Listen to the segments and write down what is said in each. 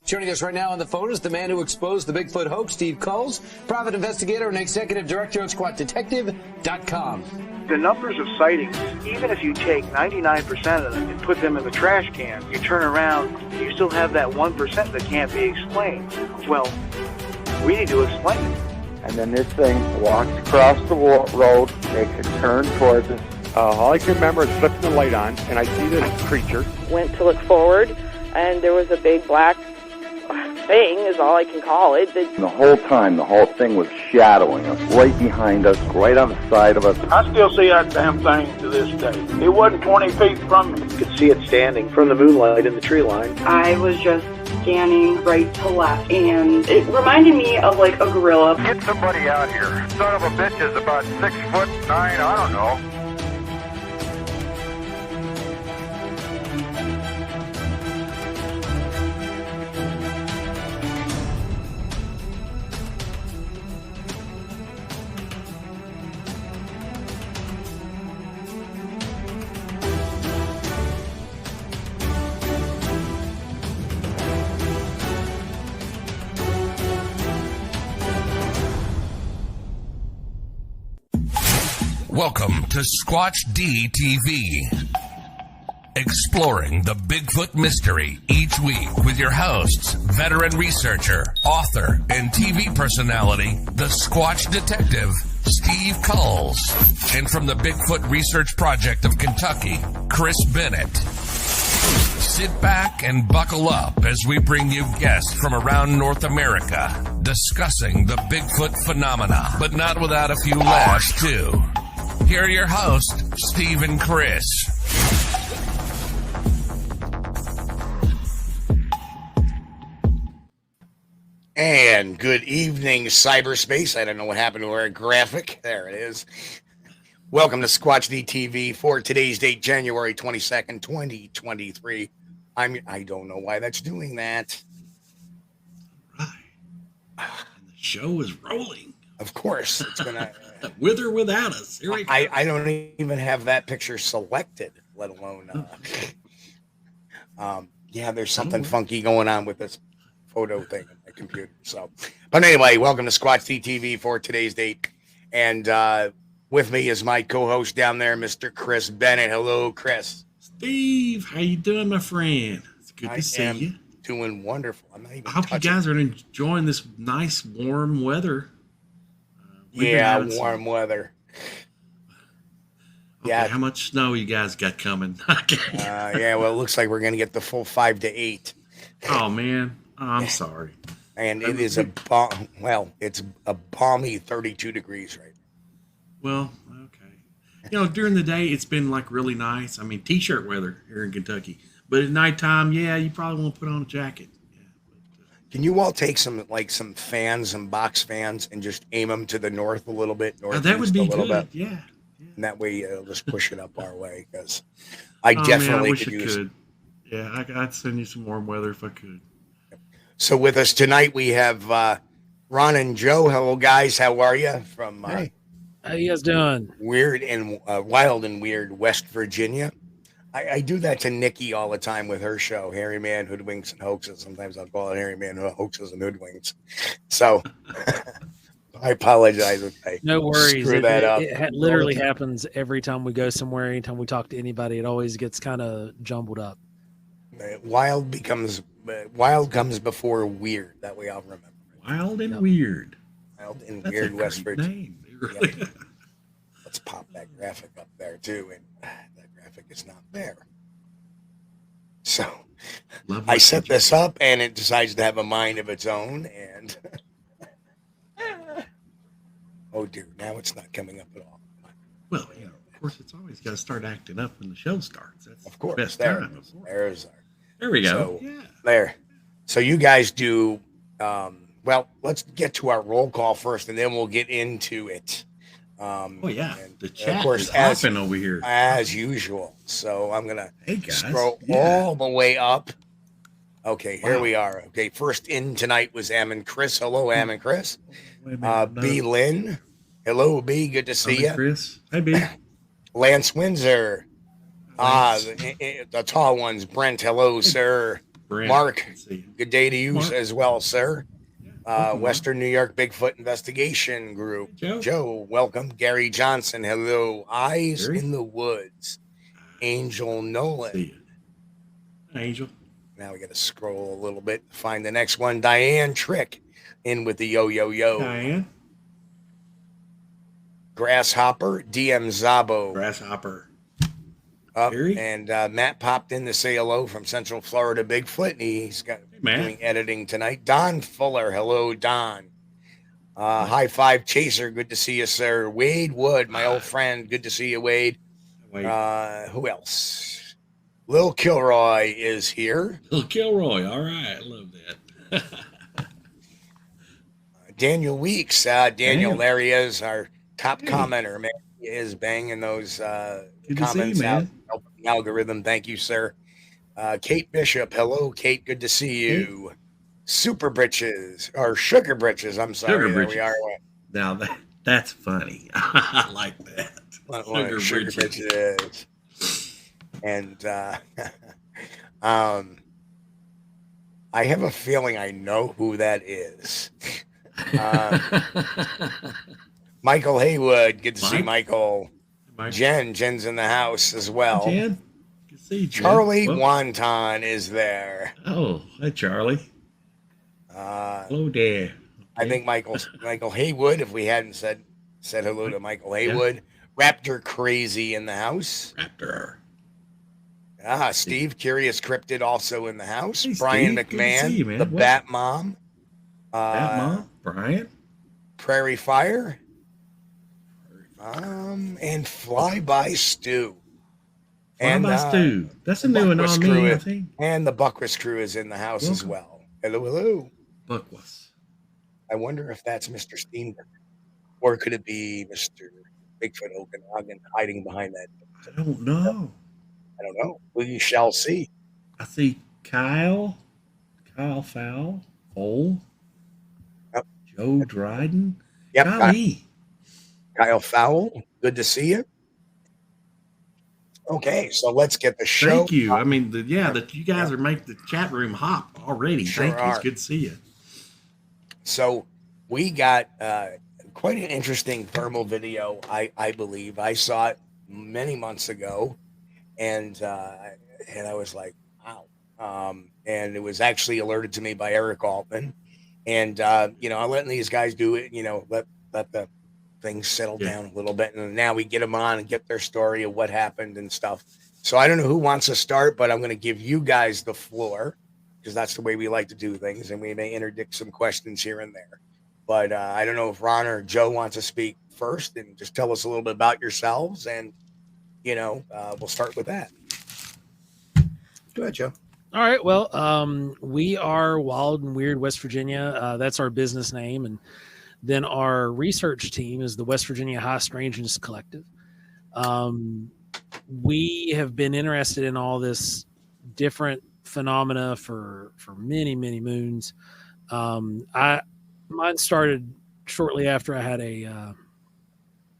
Joining us right now on the phone is the man who exposed the Bigfoot hoax, Steve Kulls, private investigator and executive director of Squatchdetective.com. The numbers of sightings, even if you take 99% of them and put them in the trash can, you turn around, you still have that 1% that can't be explained. Well, we need to explain it. And then this thing walks across the road, makes a turn towards us. All I can remember is flipping the light on, and I see this creature. Went to look forward, and there was a big black thing, is all I can call it. The whole time, the whole thing was shadowing us, right behind us, right on the side of us. I still see that damn thing to this day. It wasn't 20 feet from me. You could see it standing from the moonlight in the tree line. I was just scanning right to left, and it reminded me of like a gorilla. Get somebody out here. Son of a bitch is about 6'9", I don't know. Welcome to Squatch-D TV, exploring the Bigfoot mystery each week with your hosts, veteran researcher, author, and TV personality, the Squatch Detective, Steve Kulls, and from the Bigfoot Research Project of Kentucky, Chris Bennett. Sit back and buckle up as we bring you guests from around North America discussing the Bigfoot phenomena, but not without a few laughs, too. Here are your hosts, Steve and Chris. And good evening, cyberspace. I don't know what happened to our graphic. There it is. Welcome to Squatch-D TV for today's date, January 22nd, 2023. I don't know why that's doing that. Right. And the show is rolling. Of course. It's going to... With or without us. Here I don't even have that picture selected, let alone... yeah, there's something funky going on with this photo thing on my computer. So, but anyway, welcome to Squatch-D TV for today's date. And with me is my co-host down there, Mr. Chris Bennett. Hello, Chris. Steve, how you doing, my friend? It's good to see you. Doing wonderful. I hope you guys are enjoying this nice, warm weather. Yeah, warm weather. Okay, yeah. How much snow you guys got coming? Yeah, well, it looks like we're going to get the full 5 to 8. Oh, man. Oh, I'm sorry. And it is it's a balmy 32 degrees right now. Well, okay. During the day, it's been like really nice. I mean, t-shirt weather here in Kentucky. But at nighttime, yeah, you probably want to put on a jacket. Can you all take some fans, some box fans, and just aim them to the north a little bit? That would be good. Yeah. And that way it'll just push it up our way, because I definitely could use it. Yeah, I'd send you some warm weather if I could. So with us tonight, we have Ron and Joe. Hello, guys. How are you? From hey, how you guys doing? Weird and wild and weird West Virginia. I do that to Nikki all the time with her show, Hairy Man, Hoodwinks, and Hoaxes. Sometimes I'll call it Hairy Man, Hoaxes, and Hoodwinks. So I apologize if I screw that up. It literally happens every time we go somewhere. Anytime we talk to anybody, it always gets kind of jumbled up. Wild comes before weird. That way I'll remember. Wild and weird. Wild and weird West Virginia. Really. Yeah. Let's pop that graphic up there too, and that graphic is not there. So I set this up, and it decides to have a mind of its own, and oh dear, now it's not coming up at all. Well, of course, it's always got to start acting up when the show starts. That's of course the best there, time. There we go. So, yeah. There. So you guys do. Well, let's get to our roll call first, and then we'll get into it. The chat of course, is hopping over here as usual. So I'm gonna scroll all the way up. Okay, here we are. Okay, first in tonight was Am and Chris. Hello, Am and Chris. B. Lynn. Hello, B. Good to see you. Chris. Hi, B. Lance Windsor. The tall ones. Brent. Hello, sir. Brent, Mark, let's see. good day to you Mark. as well, sir. Welcome, Western New York Bigfoot Investigation Group. Joe, welcome. Gary Johnson, hello. Eyes Gary? in the Woods. Angel Nolan. Angel. Now we got to scroll a little bit to find the next one. Diane Trick in with the yo. Diane. Grasshopper, DM Zabo. Grasshopper. Up, and Matt popped in to say hello from Central Florida Bigfoot, and he's got doing editing tonight. Don Fuller, hello, Don. High five, Chaser, good to see you, sir. Wade Wood, my old friend, good to see you, Wade. Who else? Lil Kilroy is here. Lil Kilroy, all right, I love that. Daniel Weeks, Daniel, there he is, our top commenter, man. He is banging those comments out. Helping the algorithm. Thank you, sir. Kate Bishop. Hello, Kate. Good to see you. Super Britches or Sugar Britches. I'm sorry. Sugar there we are. Now that's funny. I like that. Sugar Britches. And I have a feeling I know who that is. Michael Haywood. Good to see Michael. Jen's in the house as well. Jen. Good to see you, Jen. Charlie Wanton is there. Oh, hi, Charlie. Hello there. I think Michael Haywood, if we hadn't said hello to Michael Haywood. Raptor Crazy in the house. Raptor. Steve Curious Cryptid also in the house. Hey, Brian Steve. McMahon, You, man. the Bat Mom. Brian. Prairie Fire. And Flyby Stew. Flyby Stew. That's a new one on me, I think. And the Buckwist crew is in the house as well. Hello. Buckwist. I wonder if that's Mr. Steenberg. Or could it be Mr. Bigfoot Okanagan hiding behind that? I don't know. We shall see. I see Kyle Fowl, Cole, Joe Dryden. Yep. Kyle Fowl, good to see you. Okay, so let's get the show. Thank you. I mean, you guys are making the chat room hop already. Sure Thank you. It's good to see you. So we got quite an interesting thermal video, I believe. I saw it many months ago, and I was like, wow. And it was actually alerted to me by Eric Altman. And, I'm letting these guys do it, let the things settle down a little bit. And now we get them on and get their story of what happened and stuff. So I don't know who wants to start, but I'm going to give you guys the floor because that's the way we like to do things. And we may interdict some questions here and there. But I don't know if Ron or Joe wants to speak first and just tell us a little bit about yourselves. And, we'll start with that. Go ahead, Joe. All right. Well, we are Wild and Weird West Virginia. That's our business name. And then our research team is the West Virginia High Strangeness Collective. We have been interested in all this different phenomena for many, many moons. Mine started shortly after I had a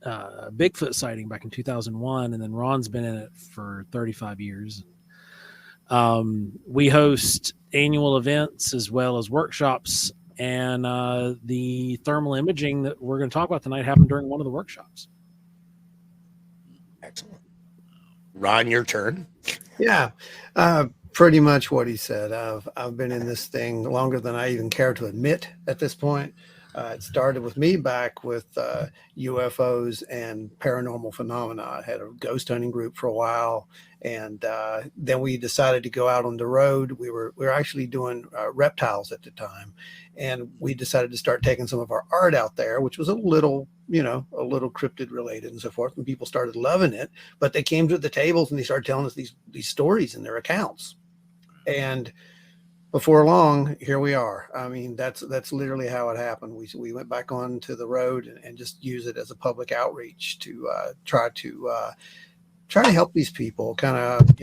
Bigfoot sighting back in 2001, and then Ron's been in it for 35 years. We host annual events as well as workshops, and the thermal imaging that we're going to talk about tonight happened during one of the workshops. Excellent. Ron, your turn. Yeah, pretty much what he said. I've been in this thing longer than I even care to admit at this point. It started with me back with UFOs and paranormal phenomena. I had a ghost hunting group for a while, and then we decided to go out on the road. We were actually doing reptiles at the time, and we decided to start taking some of our art out there, which was a little cryptid related and so forth. And people started loving it, but they came to the tables and they started telling us these stories in their accounts, and before long, here we are. I mean, that's literally how it happened. We went back onto the road and just use it as a public outreach to try to help these people kind of,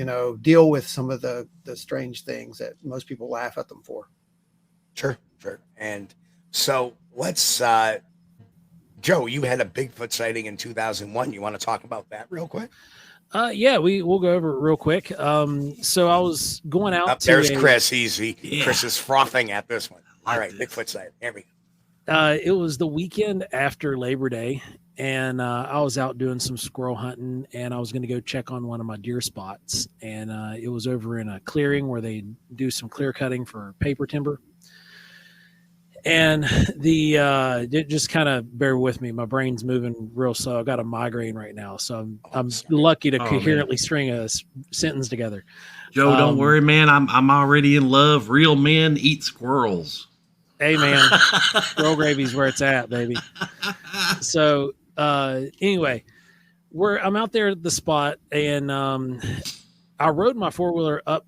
deal with some of the strange things that most people laugh at them for. Sure. And so let's, Joe, you had a Bigfoot sighting in 2001. You want to talk about that real quick? Yeah, we'll go over it real quick. So I was going out. There's Chris. Chris is frothing at this one. All right, Bigfoot side. There we go. It was the weekend after Labor Day, and I was out doing some squirrel hunting, and I was going to go check on one of my deer spots, and it was over in a clearing where they do some clear cutting for paper timber. And just kind of bear with me. My brain's moving real slow. I got a migraine right now, so I'm lucky to coherently string a sentence together. Joe, don't worry, man. I'm already in love. Real men eat squirrels. Hey, man, squirrel gravy's where it's at, baby. So anyway, I'm out there at the spot, and I rode my 4-wheeler up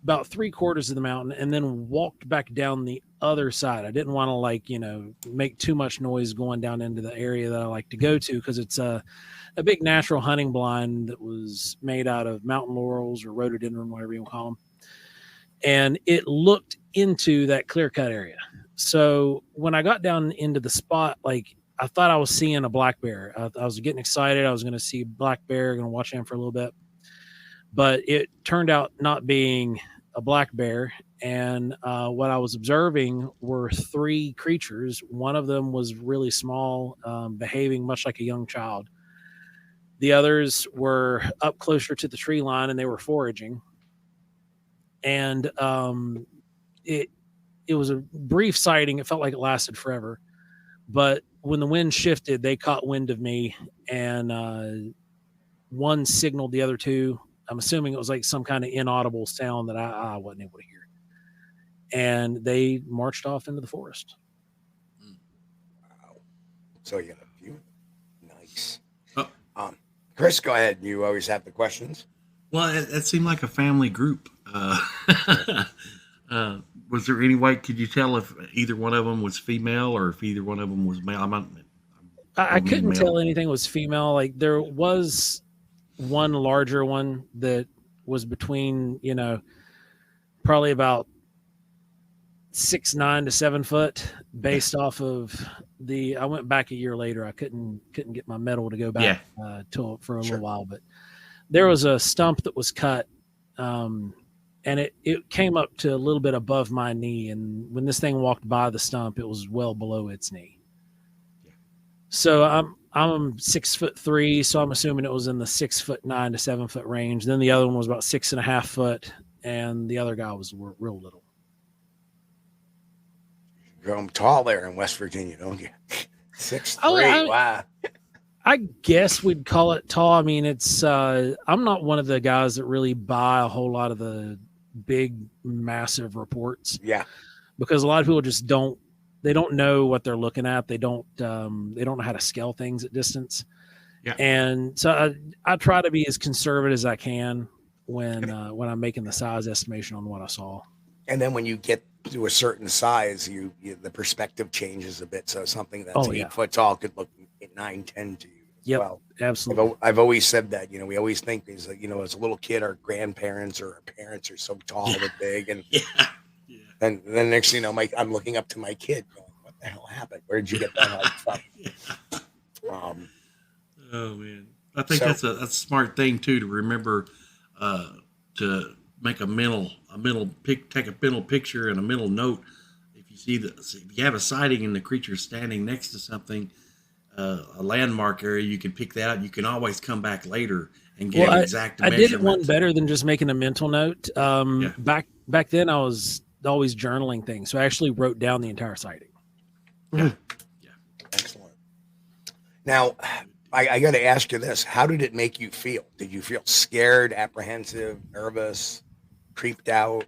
about 3/4 of the mountain and then walked back down the other side. I didn't want to make too much noise going down into the area that I like to go to, because it's a big natural hunting blind that was made out of mountain laurels or rhododendron, whatever you want to call them. And it looked into that clear cut area. So when I got down into the spot, I thought I was seeing a black bear. I was getting excited. I was going to see black bear, going to watch him for a little bit, but it turned out not being a black bear. And what I was observing were 3 creatures. One of them was really small, behaving much like a young child. The others were up closer to the tree line, and they were foraging. And it was a brief sighting. It felt like it lasted forever. But when the wind shifted, they caught wind of me, and one signaled the other 2. I'm assuming it was like some kind of inaudible sound that I wasn't able to hear. And they marched off into the forest. Wow. So you got a few. Nice. Chris, go ahead. You always have the questions. Well, it seemed like a family group. Was there any way, could you tell if either one of them was female or if either one of them was male? I couldn't tell anything was female. There was one larger one that was between, probably about 6'9" to 7 foot, based off of I went back a year later. I couldn't get my medal to go back for a little while, but there was a stump that was cut, and it came up to a little bit above my knee. And when this thing walked by the stump, it was well below its knee. Yeah. So I'm 6'3", so I'm assuming it was in the 6'9" to 7 foot range. Then the other one was about 6.5 foot, and the other guy was real little. You grow them tall there in West Virginia, don't you? 6'3". Wow. I guess we'd call it tall. I mean, it's I'm not one of the guys that really buy a whole lot of the big, massive reports. Yeah. Because a lot of people just don't know what they're looking at. They don't know how to scale things at distance. Yeah. And so I try to be as conservative as I can when I'm making the size estimation on what I saw. And then when you get to a certain size, the perspective changes a bit. So something that's 8 foot tall could look 9, 10 to you. Yep, well, absolutely. I've always said that, we always think is like, as a little kid, our grandparents or our parents are so tall and big, and and then next thing you know, I'm looking up to my kid going, what the hell happened? Where did you get that height from? Oh man, I think that's a smart thing too, to remember to make a mental take a mental picture and a mental note. If you have a sighting and the creature standing next to something, a landmark area, you can pick that out. You can always come back later and get exact measurements. I did it one better than just making a mental note. Back then I was always journaling things, so I actually wrote down the entire sighting. Yeah. Excellent. Now, I got to ask you this: how did it make you feel? Did you feel scared, apprehensive, nervous, creeped out?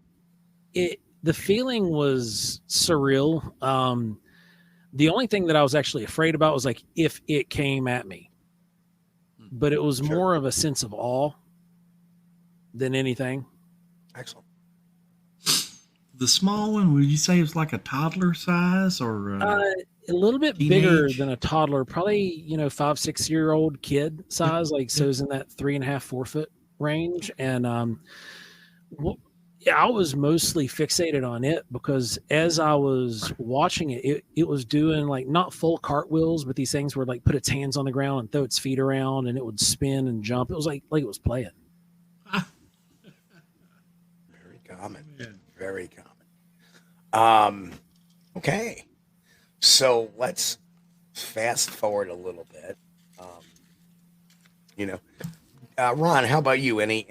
The feeling was surreal. The only thing that I was actually afraid about was if it came at me, but it was more of a sense of awe than anything. Excellent. The small one, would you say it was like a toddler size, or a little bit bigger than a toddler? Probably 5-6 year old kid size. So it's in that 3.5-4 foot range. And I was mostly fixated on it because as I was watching it, it was doing like not full cartwheels, but these things where like put its hands on the ground and throw its feet around and it would spin and jump. It was like it was playing. Very common. Very common. Okay. So let's fast forward a little bit. Ron, how about you? Any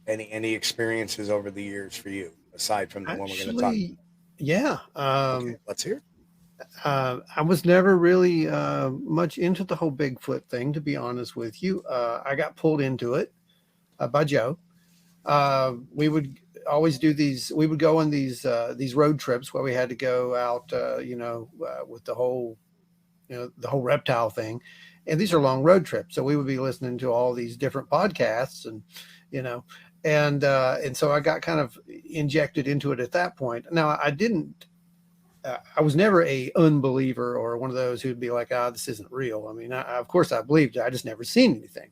experiences over the years for you aside from the one we're going to talk about? Yeah. Okay, let's hear it. I was never really much into the whole Bigfoot thing, to be honest with you. I got pulled into it by Joe. We would always do these. We would go on these road trips where we had to go out, with the whole reptile thing. And these are long road trips, so we would be listening to all these different podcasts, and so I got kind of injected into it at that point. Now I didn't. I was never a unbeliever or one of those who'd be like, this isn't real. I mean, of course I believed it. I just never seen anything.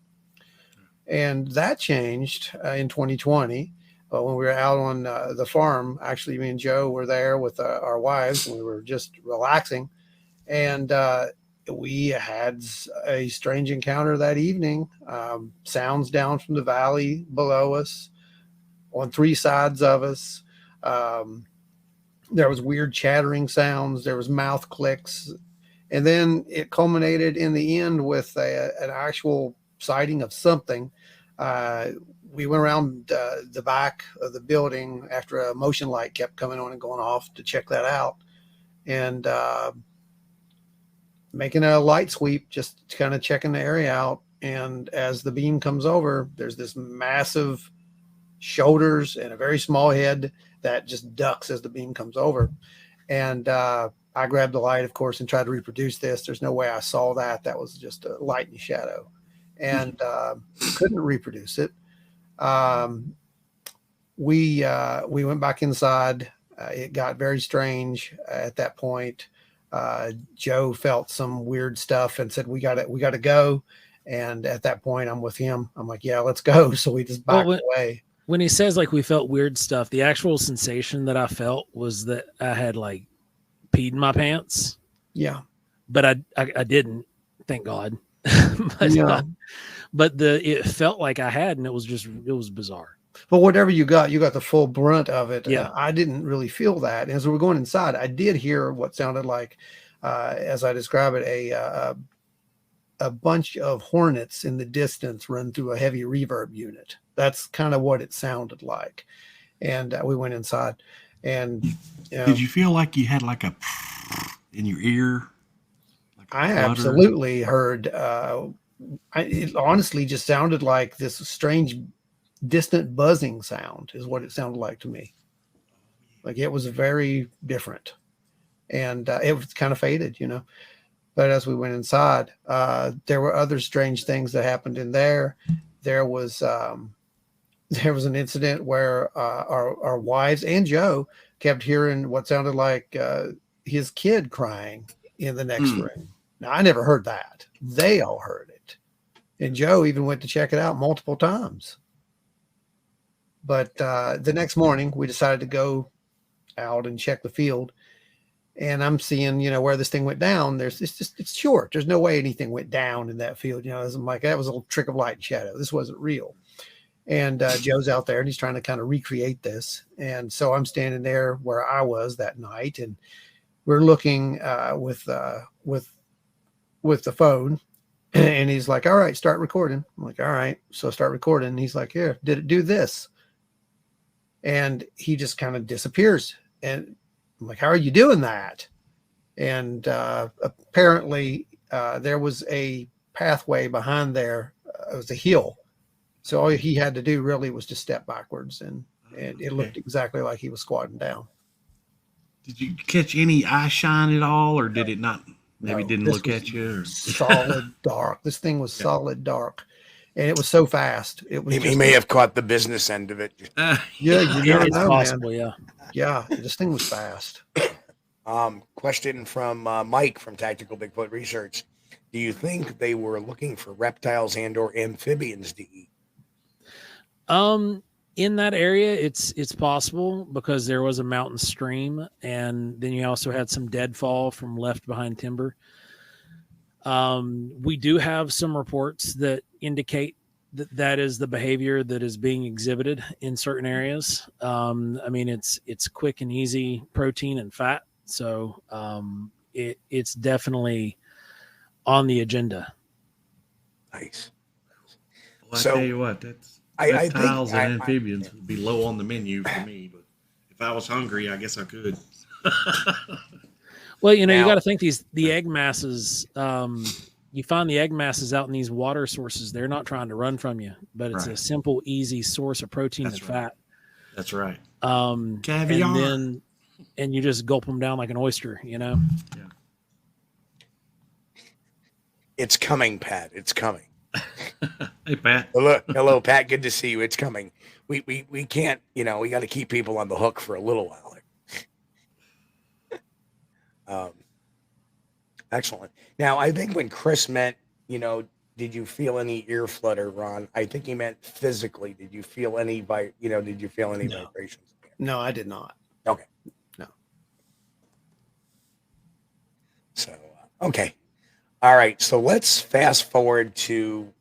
And that changed in 2020 when we were out on the farm. Actually, me and Joe were there with our wives, and we were just relaxing. And we had a strange encounter that evening. Sounds down from the valley below us, on 3 sides of us. There was weird chattering sounds. There was mouth clicks. And then it culminated in the end with an actual sighting of something. We went around the back of the building after a motion light kept coming on and going off to check that out. And making a light sweep, just kind of checking the area out. And as the beam comes over, there's this massive shoulders and a very small head that just ducks as the beam comes over. And I grabbed the light, of course, and tried to reproduce this. There's no way I saw that. That was just a light and shadow. And couldn't reproduce it. We went back inside. It got very strange at that point. Joe felt some weird stuff and said, we got to go. And at that point, I'm with him. I'm like, yeah, let's go. So we just backed away. When he says like we felt weird stuff, the actual sensation that I felt was that I had like peed in my pants. Yeah. But I didn't, thank God. But it felt like I had, and it was bizarre. But whatever you got the full brunt of it. Yeah. I didn't really feel that. And as we were going inside, I did hear what sounded like, as I describe it, a bunch of hornets in the distance run through a heavy reverb unit. That's kind of what it sounded like. And we went inside. And did you feel like you had like a in your ear? Like I absolutely heard. It honestly just sounded like this strange, distant buzzing sound is what it sounded like to me. Like it was very different, and it was kind of faded, But as we went inside, there were other strange things that happened in there. There was an incident where our wives and Joe kept hearing what sounded like his kid crying in the next room. Now, I never heard that. They all heard it. And Joe even went to check it out multiple times. But the next morning, we decided to go out and check the field. And I'm seeing, where this thing went down. It's short. There's no way anything went down in that field. I'm like, that was a little trick of light and shadow. This wasn't real. And Joe's out there and he's trying to kind of recreate this. And so I'm standing there where I was that night, and we're looking with the phone, and he's like, all right, start recording. I'm like, all right. So start recording. And he's like, here, did it do this? And he just kind of disappears. And I'm like, how are you doing that? And apparently there was a pathway behind there. It was a hill. So all he had to do really was just step backwards, and it looked exactly like he was squatting down. Did you catch any eye shine at all, or did it not? Maybe didn't look at you. Or... Solid dark. This thing was solid dark, and it was so fast. It was. He may have caught the business end of it. You never know, possible, man. Yeah. This thing was fast. Question from Mike from Tactical Bigfoot Research. Do you think they were looking for reptiles and or amphibians to eat? In that area, it's possible because there was a mountain stream, and then you also had some deadfall from left behind timber. We do have some reports that indicate that is the behavior that is being exhibited in certain areas. I mean, it's quick and easy protein and fat, so it's definitely on the agenda. Nice. Well, I tell you what, reptiles and amphibians would be low on the menu for me, but if I was hungry, I guess I could. Well, you got to think the egg masses. You find the egg masses out in these water sources. They're not trying to run from you, but it's a simple, easy source of protein and fat. That's right. Caviar. And you just gulp them down like an oyster. Yeah. It's coming, Pat. It's coming. Hey, Pat. Hello, Pat. Good to see you. It's coming. We can't, we got to keep people on the hook for a little while. Excellent. Now, I think when Chris meant, did you feel any ear flutter, Ron? I think he meant physically. Did you feel any vibrations? No, I did not. Okay. No. So, okay. All right. So let's fast forward to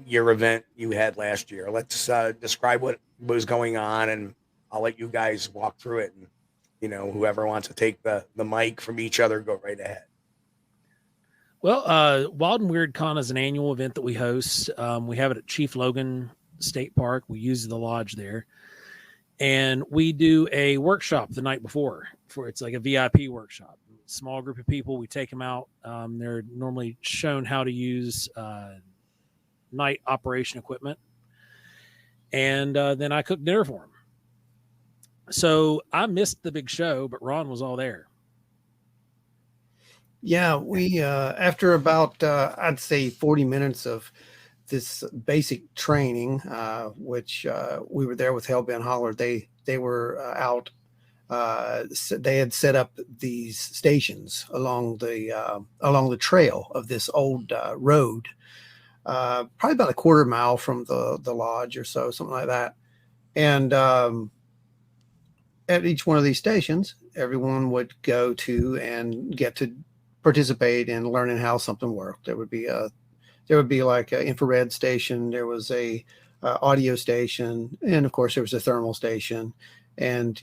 your event you had last year. Let's describe what was going on, and I'll let you guys walk through it. And, whoever wants to take the mic from each other, go right ahead. Well, Wild and Weird Con is an annual event that we host. We have it at Chief Logan State Park. We use the lodge there. And we do a workshop the night before. It's like a VIP workshop. Small group of people, we take them out. They're normally shown how to use night operation equipment. And then I cook dinner for them. So I missed the big show, but Ron was all there. Yeah, we after about I'd say 40 minutes of this basic training, which we were there with Hellbent Holler. They were out. They had set up these stations along the trail of this old road, probably about a quarter mile from the lodge or so, something like that. And at each one of these stations, everyone would go to and get to participate in learning how something worked. There would be like an infrared station. There was a audio station, and of course there was a thermal station. And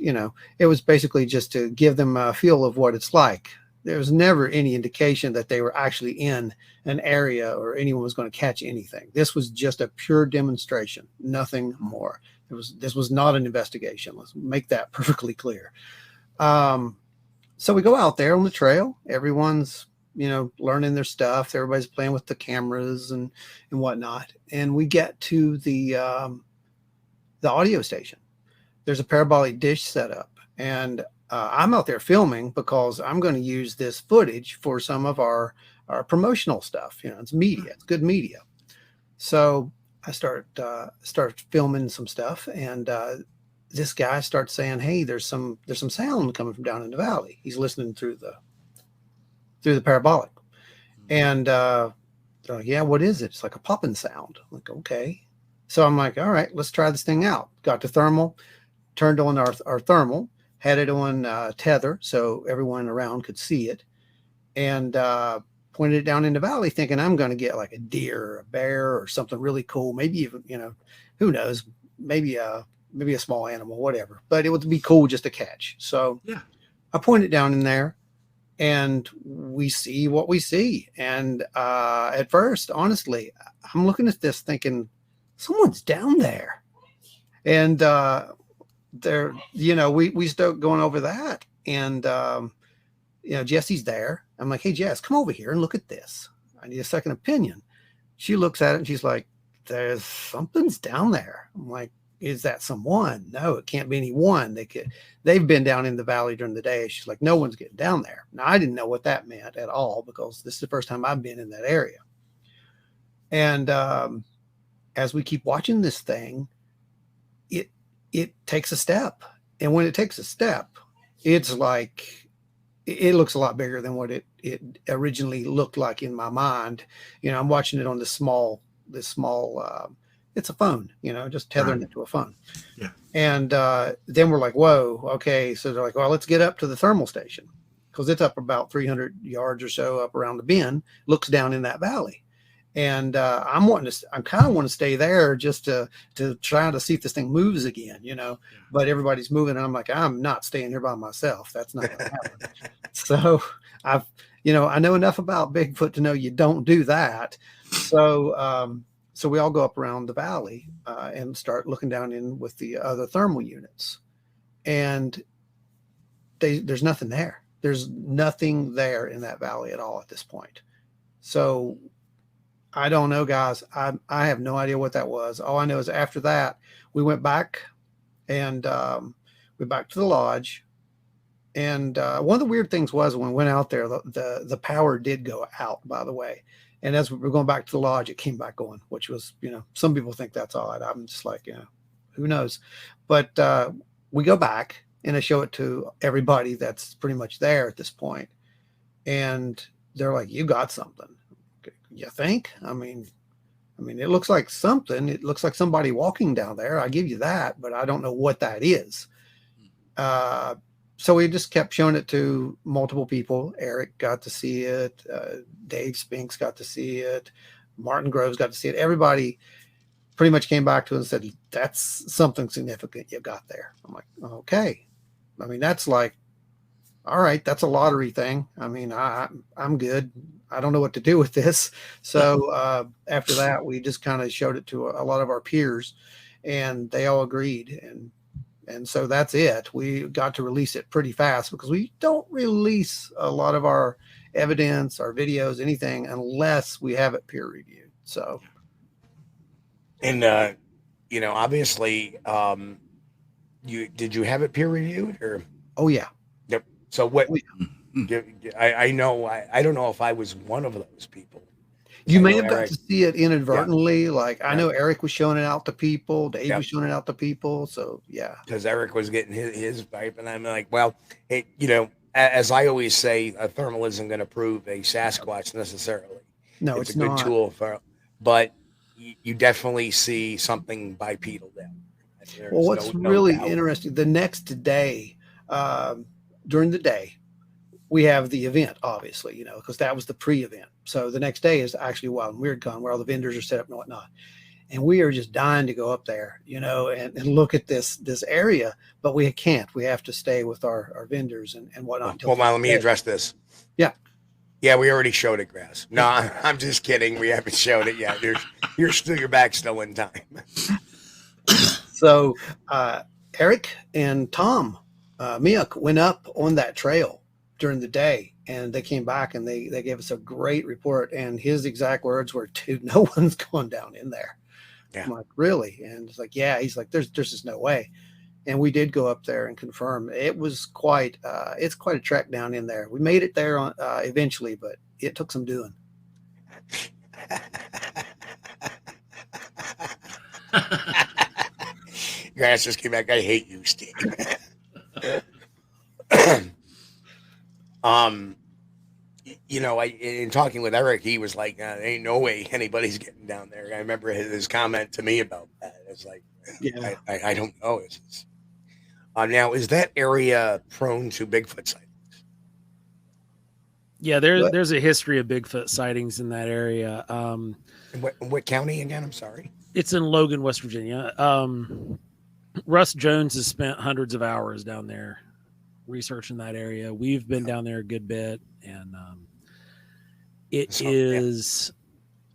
it was basically just to give them a feel of what it's like. There was never any indication that they were actually in an area or anyone was going to catch anything. This was just a pure demonstration, nothing more. This was not an investigation. Let's make that perfectly clear. So we go out there on the trail. Everyone's, learning their stuff. Everybody's playing with the cameras and whatnot. And we get to the audio station. There's a parabolic dish set up, and I'm out there filming because I'm going to use this footage for some of our promotional stuff. It's media. It's good media. So I start filming some stuff, and this guy starts saying, "Hey, there's some sound coming from down in the valley." He's listening through the parabolic, and they're like, "Yeah, what is it?" It's like a popping sound. I'm like, okay. So I'm like, all right, let's try this thing out. Got to thermal, turned on our thermal, had it on tether so everyone around could see it, and pointed it down in the valley, thinking I'm going to get like a deer or a bear or something really cool. Maybe even, who knows, maybe a small animal, whatever. But it would be cool just to catch. So yeah, I point it down in there, and we see what we see. And at first, honestly, I'm looking at this thinking, someone's down there. And there, we start going over that. And, Jesse's there. I'm like, hey, Jess, come over here and look at this. I need a second opinion. She looks at it and she's like, something's down there. I'm like, is that someone? No, it can't be anyone. They've been down in the valley during the day. She's like, no one's getting down there. Now, I didn't know what that meant at all because this is the first time I've been in that area. And as we keep watching this thing, it takes a step. And when it takes a step, it's like, it looks a lot bigger than what it originally looked like in my mind. I'm watching it on this small it's a phone, just tethering it to a phone. Yeah. And then we're like, whoa, okay. So they're like, well, let's get up to the thermal station because it's up about 300 yards or so up around the bend, looks down in that valley. And I'm kind of want to stay there just to try to see if this thing moves again, but everybody's moving. And I'm like, I'm not staying here by myself. That's not going to happen. So I know enough about Bigfoot to know you don't do that. So, so we all go up around the valley and start looking down in with the other thermal units, and there's nothing there. There's nothing there in that valley at all at this point. So I don't know, guys. I have no idea what that was. All I know is after that, we went back and we back to the lodge. And one of the weird things was when we went out there, the power did go out, by the way. And as we were going back to the lodge, it came back on, which was, some people think that's odd. I'm just like, who knows? But we go back and I show it to everybody that's pretty much there at this point. And they're like, you got something. You think? I mean, it looks like something. It looks like somebody walking down there. I give you that, but I don't know what that is. So we just kept showing it to multiple people. Eric got to see it. Dave Spinks got to see it. Martin Groves got to see it. Everybody pretty much came back to us and said, that's something significant you got there. I'm like, okay. That's like, all right, that's a lottery thing. I'm good. I don't know what to do with this. So after that, we just kind of showed it to a lot of our peers and they all agreed. And so that's it. We got to release it pretty fast because we don't release a lot of our evidence, our videos, anything, unless we have it peer reviewed. So. And, obviously, did you have it peer reviewed or? Oh yeah. Yep. So what, I know, I don't know if I was one of those people. You may have got to see it inadvertently. Yeah. Like I know Eric was showing it out to people. Dave was showing it out to people. So yeah. Because Eric was getting his pipe. And I'm like, well, as I always say, a thermal isn't going to prove a Sasquatch necessarily. No, it's a good tool but you definitely see something bipedal down. Well, what's really interesting, the next day, during the day, we have the event, obviously, because that was the pre-event. So the next day is actually Wild and Weird Con, where all the vendors are set up and whatnot. And we are just dying to go up there, and look at this area, but we can't. We have to stay with our vendors and whatnot. Well, let me address this. Yeah. Yeah, we already showed it, Grass. No, I'm just kidding. We haven't showed it yet. Your back's still in time. So Eric and Tom Miuk went up on that trail during the day, and they came back and they gave us a great report. And his exact words were, "Dude, no one's going down in there." Yeah. I'm like, really? And it's like, yeah. He's like, there's just no way. And we did go up there and confirm. It was it's quite a trek down in there. We made it there eventually, but it took some doing. Grass just came back. I hate you, Steve. In talking with Eric, he was like, there ain't no way anybody's getting down there. I remember his comment to me about that. It's like, yeah. I don't know. Now, is that area prone to Bigfoot sightings? Yeah, there's a history of Bigfoot sightings in that area. In what county again? I'm sorry. It's in Logan, West Virginia. Russ Jones has spent hundreds of hours down there researching that area. We've been down there a good bit, and it is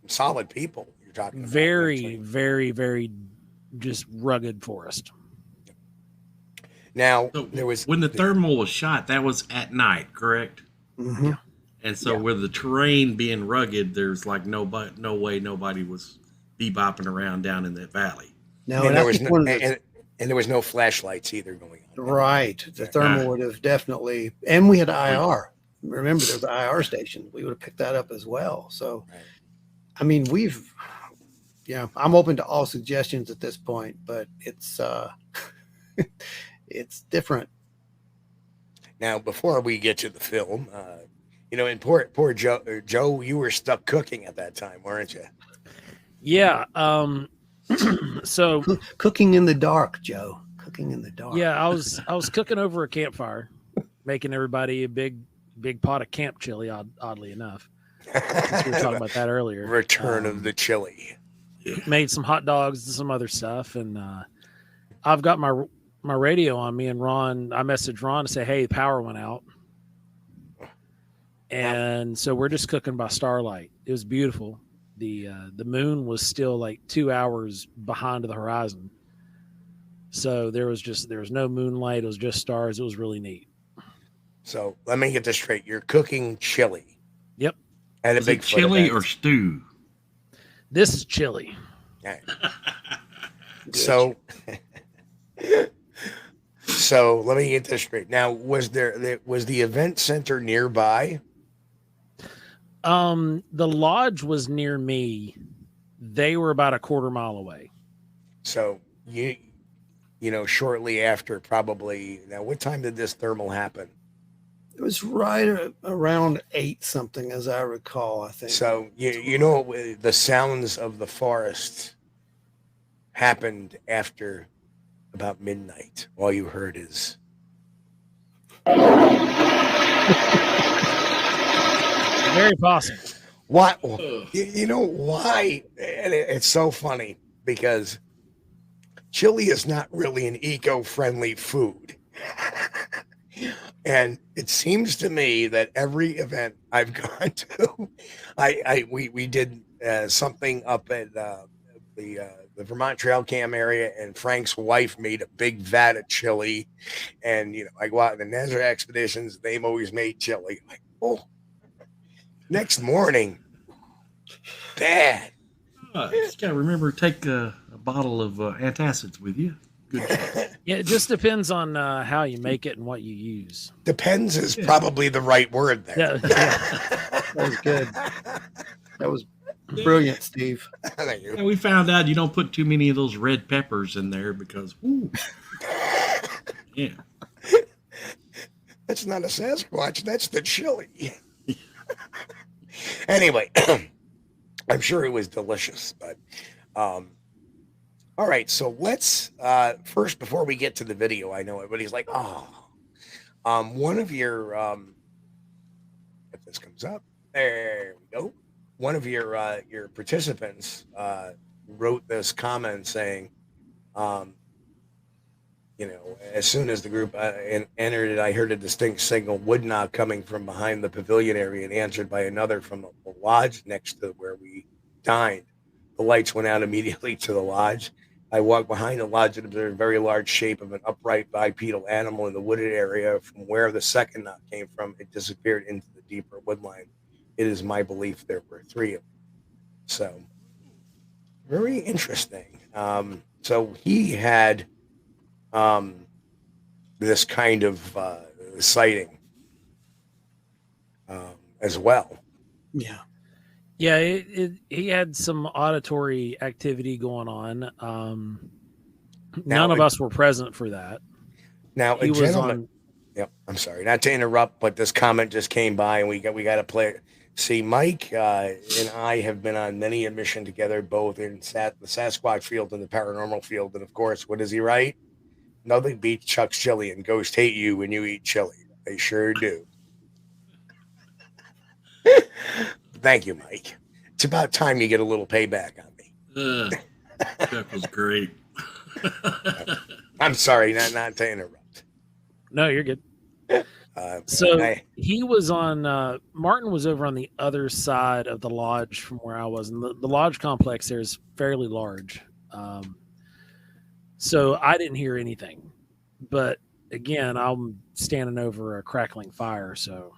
solid people you're talking about. Very, very, very just rugged forest. Now, so when the thermal was shot, that was at night, correct? Mm-hmm. Yeah. And so with the terrain being rugged, there's like no way nobody was bebopping around down in that valley. No, and there was no flashlights either going on. Right. The thermal would have definitely, and we had IR. Remember, there's an IR station. We would have picked that up as well. So, right. I mean, I'm open to all suggestions at this point, but it's it's different. Now, before we get to the film, and poor Joe, you were stuck cooking at that time, weren't you? Yeah. So cooking in the dark, Joe. Cooking in the dark. Yeah, I was cooking over a campfire, making everybody a big pot of camp chili. Oddly enough, since we were talking about that earlier. Return of the chili. Made some hot dogs and some other stuff, and I've got my radio on me. And Ron, I messaged Ron to say, "Hey, the power went out," and so we're just cooking by starlight. It was beautiful. The moon was still like 2 hours behind the horizon. So there was no moonlight. It was just stars. It was really neat. So let me get this straight. You're cooking chili. Yep. And a big chili event. Or stew? This is chili. Okay. So let me get this straight. Now, was the event center nearby? The lodge was near me. They were about a quarter mile away. So you know, shortly after, probably. Now, what time did this thermal happen? It was right around 8 something, as I recall, I think. So, you know, the sounds of the forest happened after about midnight. All you heard is... Very possible. What? You know why? And it's so funny because chili is not really an eco-friendly food. And it seems to me that every event I've gone to, we did something up at the Vermont Trail Cam area, and Frank's wife made a big vat of chili. And, you know, I go out in the Desert Expeditions, they've always made chili. Like, oh, next morning, bad. Just got to remember to take a bottle of antacids with you. Good. Yeah, it just depends on how you make it and what you use. Depends is probably the right word there. Yeah. That was good. That was brilliant, Steve. Thank you. And we found out you don't put too many of those red peppers in there because, ooh. Yeah. That's not a Sasquatch. That's the chili. Anyway, I'm sure it was delicious, but all right. So let's first, before we get to the video, I know everybody's like, one of your if this comes up, there we go. One of your participants wrote this comment saying, you know, as soon as the group entered it, I heard a distinct signal, wood knock coming from behind the pavilion area and answered by another from the lodge next to where we dined. The lights went out immediately to the lodge. I walked behind the lodge and observed a very large shape of an upright bipedal animal in the wooded area. From where the second knock came from, it disappeared into the deeper woodline. It is my belief there were 3 of them. So, very interesting. So he had this kind of sighting as well. Yeah. Yeah, he had some auditory activity going on. None of us were present for that. Now, a gentleman. Yep, I'm sorry, not to interrupt, but this comment just came by, and we got to play it. See, Mike and I have been on many a mission together, both in the Sasquatch field and the paranormal field. And of course, what does he write? Nothing beats Chuck's chili, and ghosts hate you when you eat chili. They sure do. Thank you, Mike. It's about time you get a little payback on me. Chuck was great. I'm sorry, not to interrupt. No, you're good. He was on, Martin was over on the other side of the lodge from where I was. And the lodge complex there is fairly large. So I didn't hear anything. But again, I'm standing over a crackling fire. So.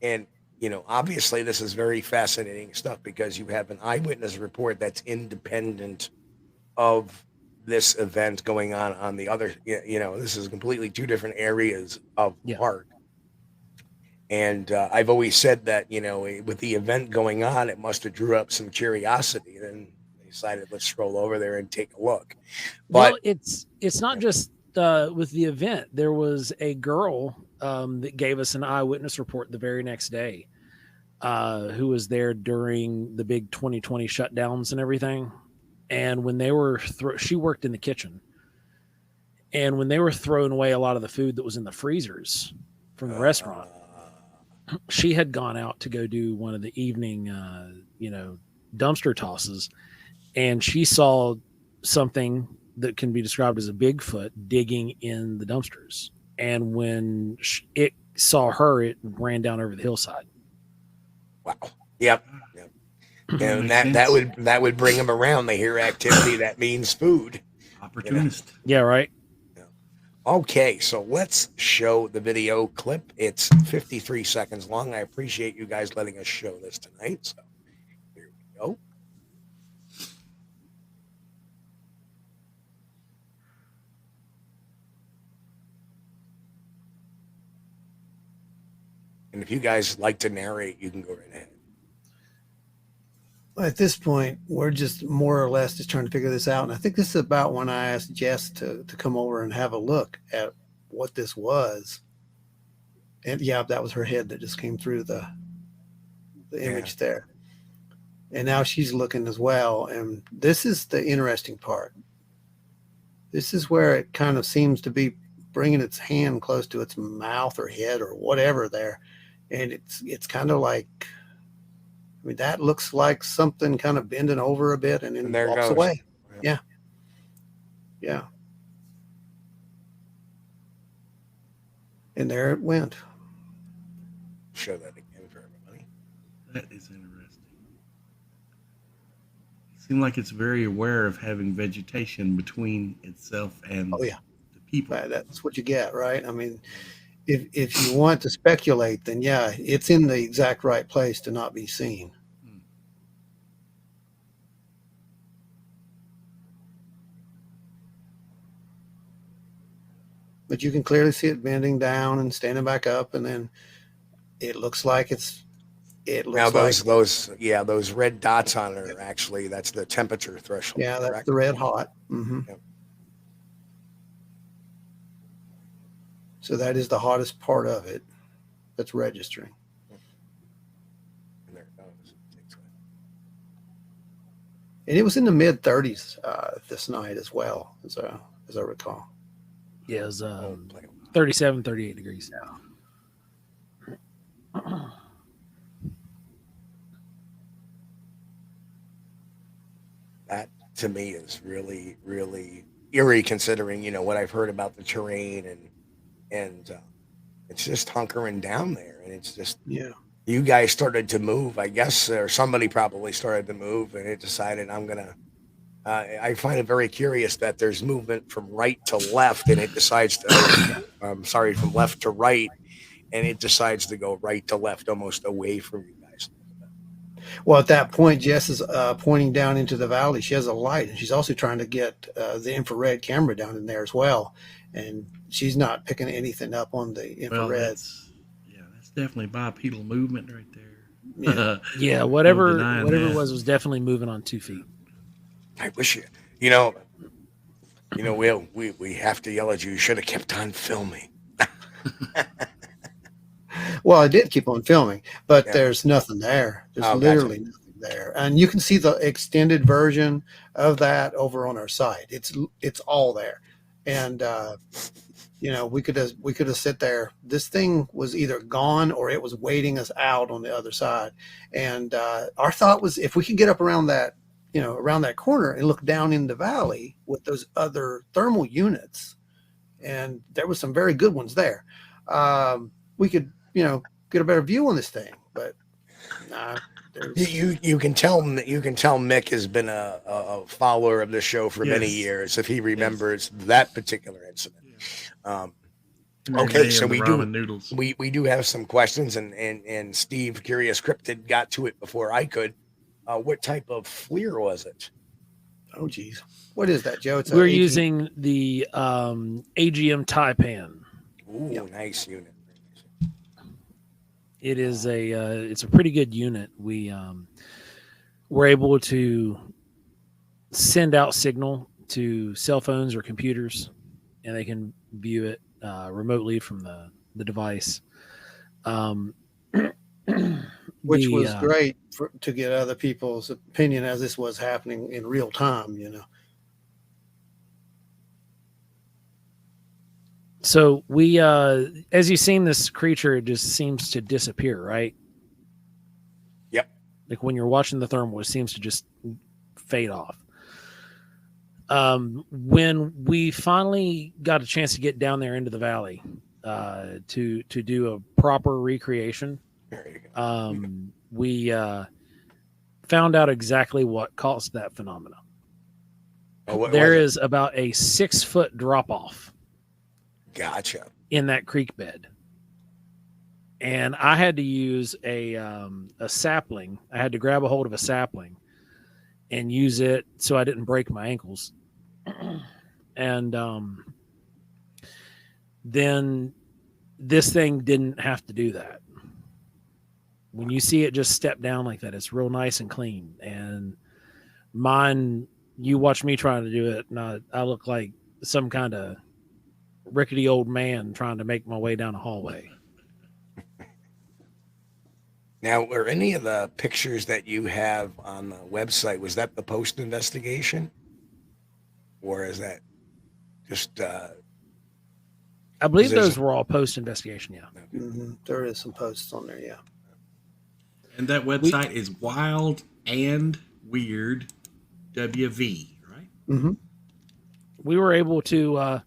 And, you know, obviously this is very fascinating stuff because you have an eyewitness report that's independent of this event going on the other, you know, this is completely 2 different areas of the park. And I've always said that, you know, with the event going on, it must have drew up some curiosity. Then they decided, let's stroll over there and take a look. But well, it's not just with the event. There was a girl that gave us an eyewitness report the very next day. who was there during the big 2020 shutdowns and everything. And when they were, she worked in the kitchen. And when they were throwing away a lot of the food that was in the freezers from the restaurant, she had gone out to go do one of the evening, dumpster tosses. And she saw something that can be described as a Bigfoot digging in the dumpsters. And when it saw her, it ran down over the hillside. Wow. Yep. And that would bring them around. They hear activity, that means food. Opportunist. Yeah, right. Okay, so let's show the video clip. It's 53 seconds long. I appreciate you guys letting us show this tonight. So here we go. And if you guys like to narrate, you can go right ahead. At this point, we're just more or less just trying to figure this out. And I think this is about when I asked Jess to come over and have a look at what this was. And yeah, that was her head that just came through the image there. And now she's looking as well. And this is the interesting part. This is where it kind of seems to be bringing its hand close to its mouth or head or whatever there. And it's kind of like, I mean, that looks like something kind of bending over a bit and then walks away. Yeah. Yeah. And there it went. Show that again for everybody. That is interesting. It seems like it's very aware of having vegetation between itself and the people. That's what you get, right? I mean, if you want to speculate, then yeah, it's in the exact right place to not be seen. But you can clearly see it bending down and standing back up, and then it looks like those red dots on it are actually, that's the temperature threshold. Yeah, that's the red hot. Mm-hmm. Yep. So that is the hottest part of it that's registering. And there it goes. And it was in the mid 30s this night as well, as I recall. Yeah, it was 37, 38 degrees now. That to me is really, really eerie, considering what I've heard about the terrain, and it's just hunkering down there, and it's just you guys started to move, I guess, or somebody probably started to move, and it decided I find it very curious that there's movement from right to left, and it decides to from left to right, and it decides to go right to left, almost away from you guys. Well, at that point, Jess is pointing down into the valley. She has a light, and she's also trying to get the infrared camera down in there as well. And she's not picking anything up on the infrared. Well, that's definitely bipedal movement right Yeah, there. yeah, whatever it was definitely moving on 2 feet. I wish we have to yell at you. You should have kept on filming. Well, I did keep on filming, but there's nothing there. There's literally nothing there. And you can see the extended version of that over on our site. It's all there. And we could have sit there. This thing was either gone or it was waiting us out on the other side. And our thought was, if we could get up around that corner and look down in the valley with those other thermal units, and there was some very good ones there, we could get a better view on this thing. But you can tell Mick has been a follower of the show for many years, if he remembers that particular incident. Okay, so we do have some questions, and Steve Curious Cryptid got to it before I could. What type of FLIR was it? Oh geez, what is that, Joe? We're using the AGM Taipan. Ooh, nice unit. It is it's a pretty good unit. We were able to send out signal to cell phones or computers, and they can view it remotely from the device. which was great to get other people's opinion as this was happening in real time, So we, as you've seen this creature, it just seems to disappear, right? Yep. Like when you're watching the thermal, it seems to just fade off. When we finally got a chance to get down there into the valley, to do a proper recreation, we found out exactly what caused that phenomena. There is about a 6-foot drop off. Gotcha. In that creek bed. And I had to use a sapling. I had to grab a hold of a sapling and use it so I didn't break my ankles. And then this thing didn't have to do that. When you see it just step down like that, it's real nice and clean. And mine, you watch me trying to do it, and I look like some kind of rickety old man trying to make my way down a hallway. Now, were any of the pictures that you have on the website, was that the post investigation? Or is that just I believe those were all post investigation, yeah. Mm-hmm. There is some posts on there, yeah. And that website is Wild and Weird WV, right? Mm-hmm. We were able to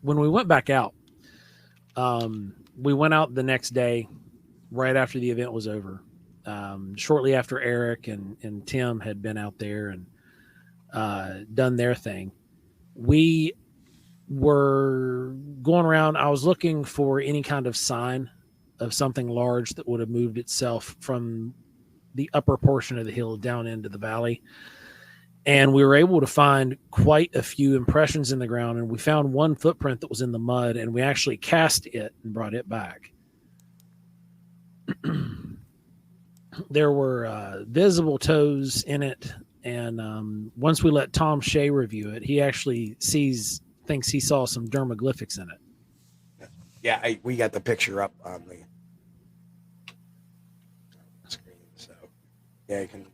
when we went back out, we went out the next day right after the event was over, shortly after Eric and Tim had been out there and done their thing. We were going around. I was looking for any kind of sign of something large that would have moved itself from the upper portion of the hill down into the valley. And we were able to find quite a few impressions in the ground. And we found one footprint that was in the mud, and we actually cast it and brought it back. There were visible toes in it. And once we let Tom Shea review it, he actually thinks he saw some dermaglyphics in it. Yeah, we got the picture up on the screen. So, yeah, you can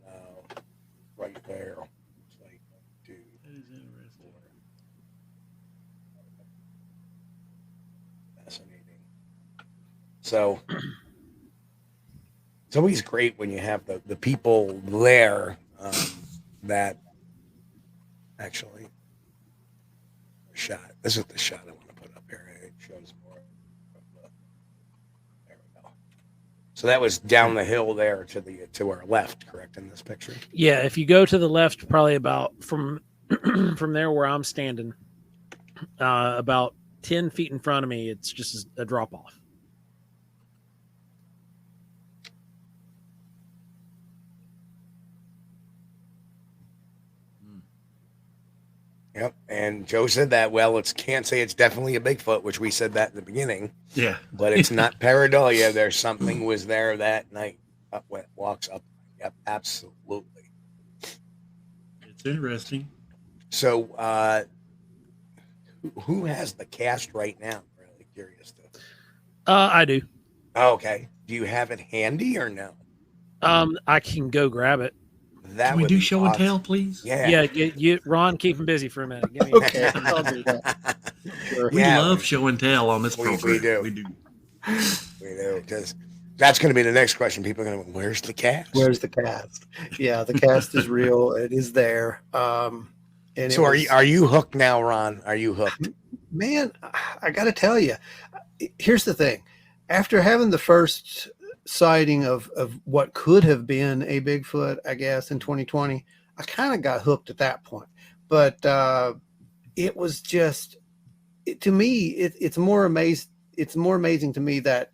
right there. It's like, dude, that is interesting. Fascinating. So, it's always great when you have the people there that actually shot. This is the shot I want to put up here. It shows more. There we go. So that was down the hill there to our left, correct, in this picture? Yeah, if you go to the left, probably about from there where I'm standing, about 10 feet in front of me, it's just a drop off. Yep, and Joe said that. Well, can't say it's definitely a Bigfoot, which we said that in the beginning. Yeah, but it's not pareidolia. There's something was there that night. Walks up. Yep, absolutely. It's interesting. So, who has the cast right now? I'm really curious. I do. Oh, okay. Do you have it handy or no? I can go grab it. Can we do show and tell, please? Yeah. Yeah. Ron, keep him busy for a minute. Give me okay, I'll do that. Sure. We love show and tell on this program. We do. We do. We do. Because that's going to be the next question. People are going to go, where's the cast? Where's the cast? Yeah, the cast is real. It is there. And so are you hooked now, Ron? Are you hooked? Man, I got to tell you, here's the thing. After having the first sighting of what could have been a Bigfoot, I guess, in 2020, I kind of got hooked at that point. But it was just, to me, it's more amazing to me that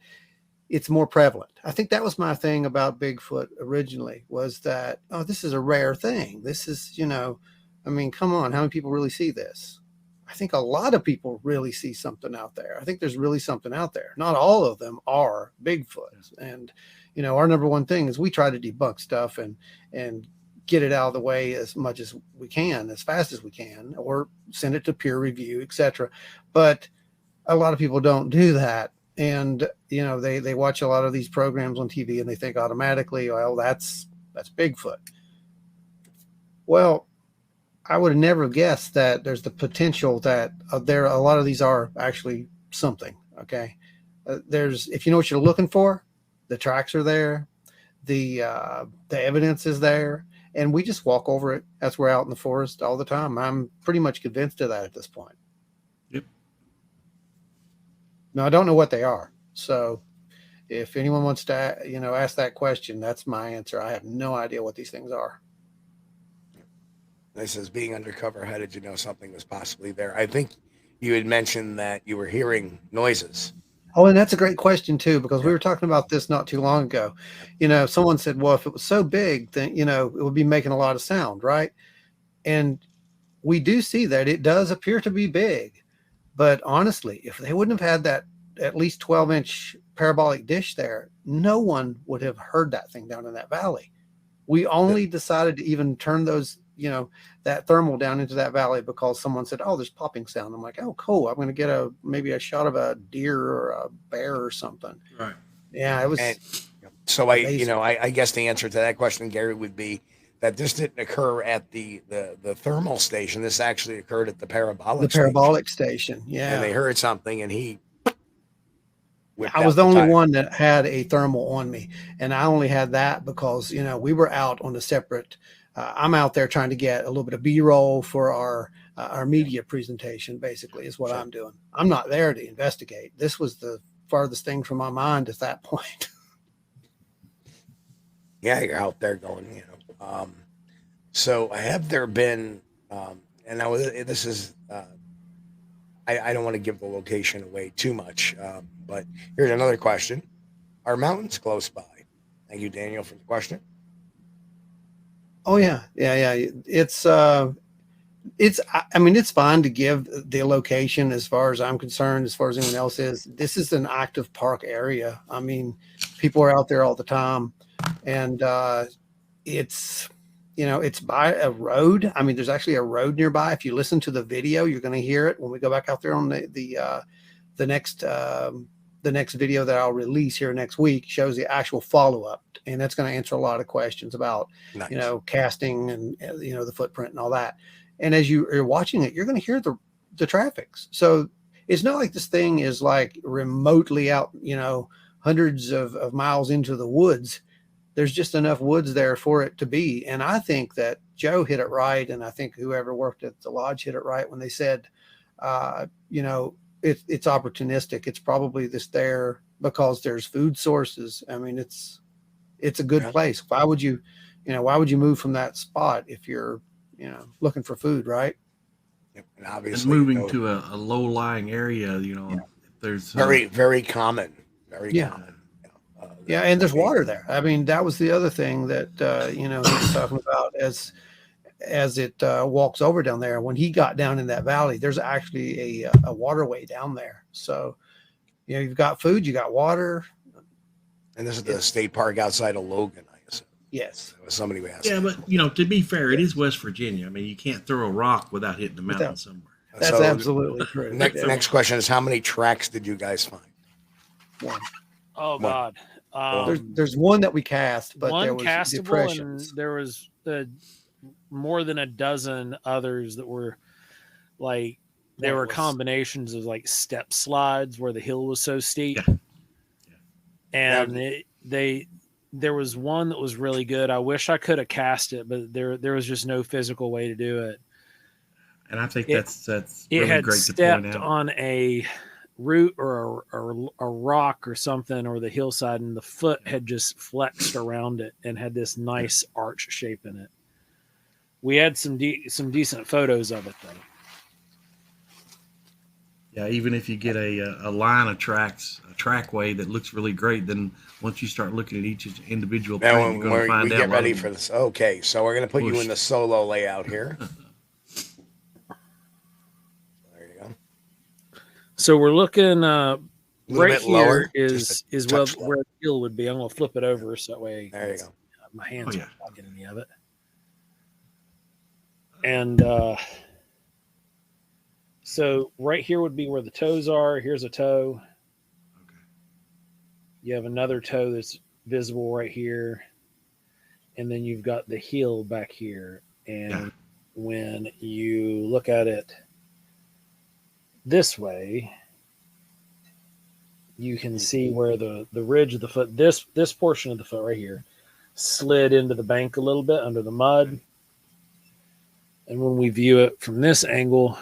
it's more prevalent. I think that was my thing about Bigfoot originally, was that, oh, this is a rare thing. This is, I mean, come on, how many people really see this? I think a lot of people really see something out there. I think there's really something out there. Not all of them are Bigfoots. And, our number one thing is we try to debunk stuff and get it out of the way as much as we can, as fast as we can, or send it to peer review, etc. But a lot of people don't do that. And they watch a lot of these programs on TV and they think automatically, well, that's Bigfoot. Well, I would have never guessed that there's the potential that a lot of these are actually something. Okay, if you know what you're looking for, the tracks are there, the evidence is there, and we just walk over it as we're out in the forest all the time. I'm pretty much convinced of that at this point. Yep. Now I don't know what they are, so if anyone wants to ask that question, that's my answer. I have no idea what these things are. This is being undercover. How did you know something was possibly there? I think you had mentioned that you were hearing noises. Oh, and that's a great question too, because we were talking about this not too long ago. Someone said, well, if it was so big, then, it would be making a lot of sound, right? And we do see that it does appear to be big, but honestly, if they wouldn't have had that at least 12-inch parabolic dish there, no one would have heard that thing down in that valley. We only decided to even turn those, that thermal down into that valley because someone said, oh, there's popping sound. I'm like, oh, cool. I'm going to get maybe a shot of a deer or a bear or something. Right. Yeah, it was. And so I guess the answer to that question, Gary, would be that this didn't occur at the thermal station. This actually occurred at the parabolic station. Yeah. And they heard something and he I was the only one that had a thermal on me, and I only had that because we were out on a separate. I'm out there trying to get a little bit of B-roll for our media presentation. Basically, is what I'm doing. I'm not there to investigate. This was the farthest thing from my mind at that point. Yeah, you're out there going. So have there been? And now this is. I don't want to give the location away too much, but here's another question. Are mountains close by? Thank you, Daniel, for the question. Oh, yeah. It's fine to give the location as far as I'm concerned, as far as anyone else is. This is an active park area. I mean, people are out there all the time, and it's by a road. I mean, there's actually a road nearby. If you listen to the video, you're going to hear it when we go back out there on the next video that I'll release here next week. Shows the actual follow-up, and that's going to answer a lot of questions about casting and the footprint and all that. And as you're watching it, you're going to hear the traffics. So it's not like this thing is like remotely out, hundreds of miles into the woods. There's just enough woods there for it to be. And I think that Joe hit it right. And I think whoever worked at the lodge hit it right when they said, it's opportunistic. It's probably this there because there's food sources. I mean, it's a good place. Why would you move from that spot if you're, looking for food, right? Yep. And obviously moving to a low-lying area, there's very, very common. Very common. Yeah, and there's water there. I mean, that was the other thing that he was talking about as it walks over down there. When he got down in that valley, there's actually a waterway down there. So, you've got food, you got water. And this is the state park outside of Logan, I assume. Yes. Somebody asked. Yeah, but to be fair, it is West Virginia. I mean, you can't throw a rock without hitting the mountain somewhere. That's absolutely true. Next question is, how many tracks did you guys find? One. Oh God. There's one that we cast, but there was castable, depressions. and there was more than a dozen others that were like they were combinations of like step slides where the hill was so steep. Yeah. And there was one that was really good. I wish I could have cast it, but there was just no physical way to do it. And I think that's really had great stepped to point out. on a root or a rock or something, or the hillside, and the foot had just flexed around it and had this nice arch shape in it. We had some decent photos of it though. Yeah, even if you get a line of tracks, a trackway that looks really great, then once you start looking at each individual print, you're going to find out. Get ready for this. Okay, so we're going to put you in the solo layout here. There you go. So we're looking right here lower, is where the hill would be. I'm going to flip it over so that way there you go. My hands won't get any of it. And so right here would be where the toes are. Here's a toe. You have another toe that's visible right here. And then you've got the heel back here. And when you look at it this way, you can see where the ridge of the foot, this portion of the foot right here, slid into the bank a little bit under the mud. And when we view it from this angle,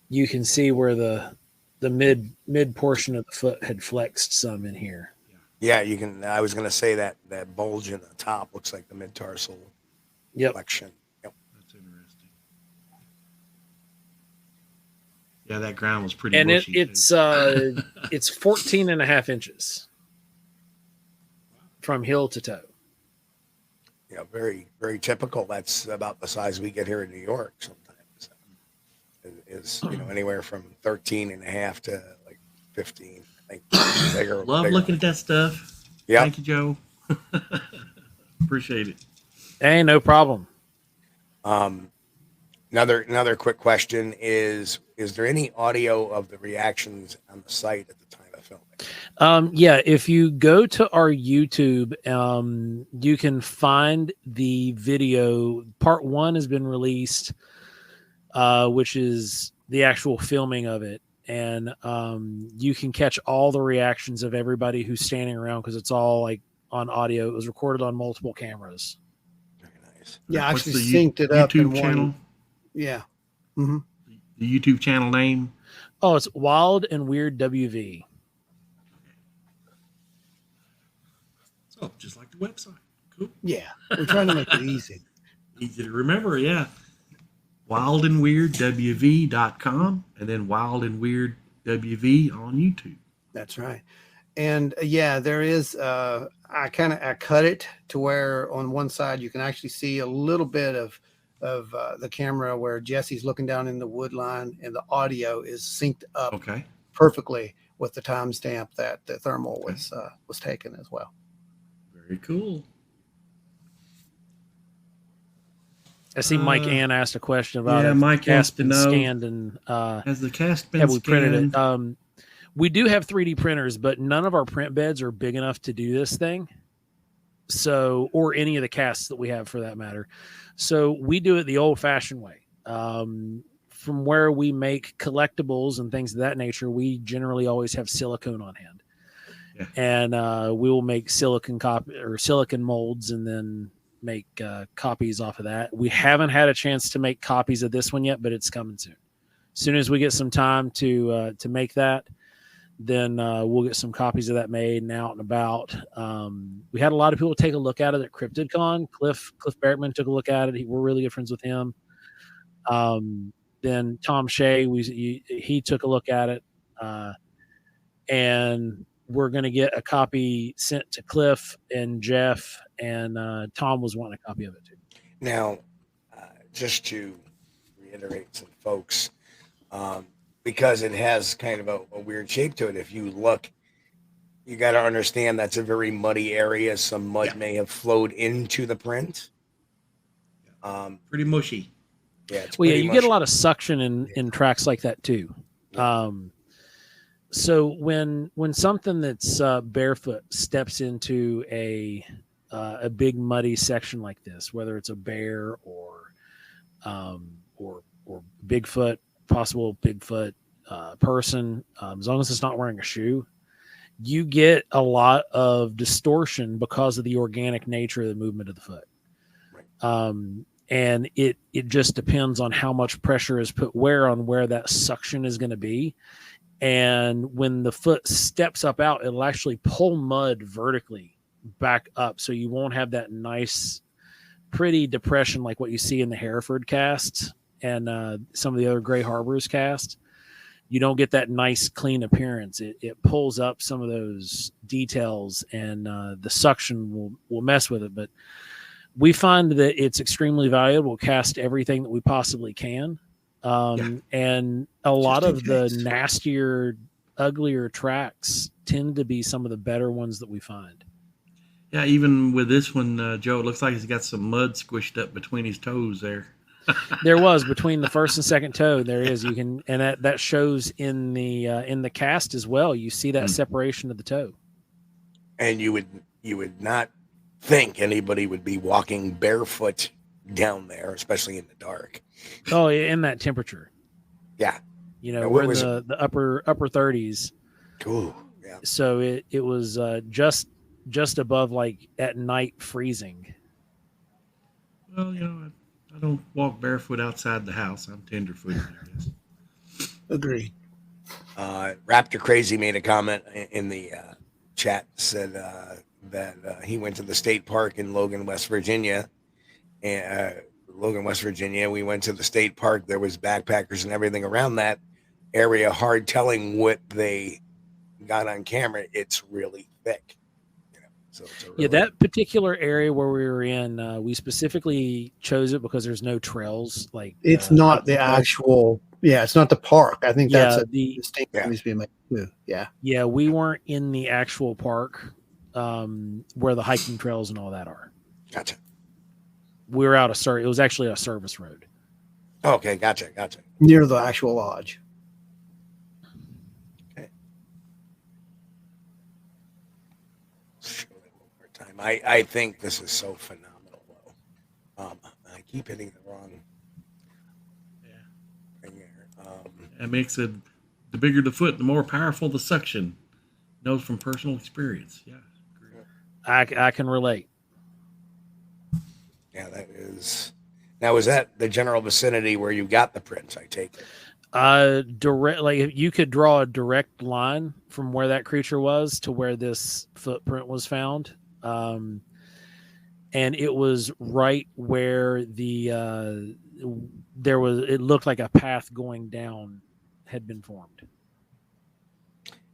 you can see where the mid portion of the foot had flexed some in here. Yeah, you can. I was going to say that bulge in the top looks like the mid-tarsal flexion. Yep. That's interesting. Yeah, that ground was pretty and mushy, it's 14 and a half inches from heel to toe. Yeah, very, very typical. That's about the size we get here in New York sometimes. Is anywhere from 13 and a half to like 15. I think bigger. Love looking at that stuff. Yeah. Thank you, Joe. Appreciate it. Hey, no problem. Another quick question is there any audio of the reactions on the site at the time of filming? Yeah, if you go to our YouTube, you can find the video. Part 1 has been released, which is the actual filming of it. And you can catch all the reactions of everybody who's standing around because it's all like on audio. It was recorded on multiple cameras. Very nice. Yeah, I What's actually the synced it up in YouTube channel? one. Yeah. Mm-hmm. The YouTube channel name? Oh, it's Wild and Weird WV. So just like the website. Cool. Yeah, we're trying to make it easy. Easy to remember, yeah. wildandweirdwv.com and then Wild and Weird WV on YouTube. That's right. And yeah, there is I cut it to where on one side you can actually see a little bit of the camera where Jesse's looking down in the wood line, and the audio is synced up perfectly with the timestamp that the thermal was taken as well. Very cool. I see Mike Ann asked a question about it. Mike cast been scanned and has the cast been have we scanned? printed it? We do have 3D printers, but none of our print beds are big enough to do this thing. So, or any of the casts that we have for that matter. So we do it the old-fashioned way. From where we make collectibles and things of that nature, we generally always have silicone on hand, and we will make silicon molds and then make copies off of that. We haven't had a chance to make copies of this one yet, but it's coming soon. As soon as we get some time to make that, then we'll get some copies of that made and out and about. We had a lot of people take a look at it at CryptidCon. Cliff Barrettman took a look at it. We're really good friends with him. Then Tom Shea, he took a look at it, and we're going to get a copy sent to Cliff and Jeff, and Tom was wanting a copy of it too. Now, just to reiterate some folks, because it has kind of a weird shape to it. If you look, you got to understand that's a very muddy area. Some mud may have flowed into the print. Pretty mushy. Yeah. It's well, yeah, pretty you mushy. get a lot of suction in tracks like that too. So when something that's barefoot steps into a big muddy section like this, whether it's a bear or Bigfoot, possible Bigfoot person, as long as it's not wearing a shoe, you get a lot of distortion because of the organic nature of the movement of the foot. And it just depends on how much pressure is put on where that suction is going to be. And when the foot steps up out, it'll actually pull mud vertically back up. So you won't have that nice, pretty depression like what you see in the Hereford cast and some of the other Gray Harbors cast. You don't get that nice, clean appearance. It pulls up some of those details, and the suction will mess with it. But we find that it's extremely valuable. We'll cast everything that we possibly can. And a lot of the nastier, uglier tracks tend to be some of the better ones that we find. Yeah, even with this one, Joe, it looks like he's got some mud squished up between his toes there. There was between the first and second toe. There is. You can, and that shows in the cast as well. You see that separation of the toe. And you would not think anybody would be walking barefoot down there, especially in the dark. Oh, in that temperature. Yeah. You know, we're in the upper 30s. Cool. Yeah. So it was just above, like, at night freezing. Well, you know, I don't walk barefoot outside the house. I'm tenderfooted, I guess. Agree. Raptor Crazy made a comment in the chat, said that he went to the state park in Logan, West Virginia. And Logan, West Virginia, we went to the state park. There was backpackers and everything around that area. Hard telling what they got on camera. It's really thick. So really, that particular area where we were in, we specifically chose it because there's no trails. Like, it's not the actual. Yeah, it's not the park. I think that's the distinction needs to be made too. Yeah. Yeah, we weren't in the actual park where the hiking trails and all that are. Gotcha. We were out of it was actually a service road. Okay, gotcha. Near the actual lodge. Okay. I think this is so phenomenal, though. I keep hitting the wrong thing here. It makes it, the bigger the foot, the more powerful the suction. Knows from personal experience. Yeah. I can relate. Yeah, that is. Now, is that the general vicinity where you got the prints? I take it. Direct, like, you could draw a direct line from where that creature was to where this footprint was found. And it was right where it looked like a path going down had been formed.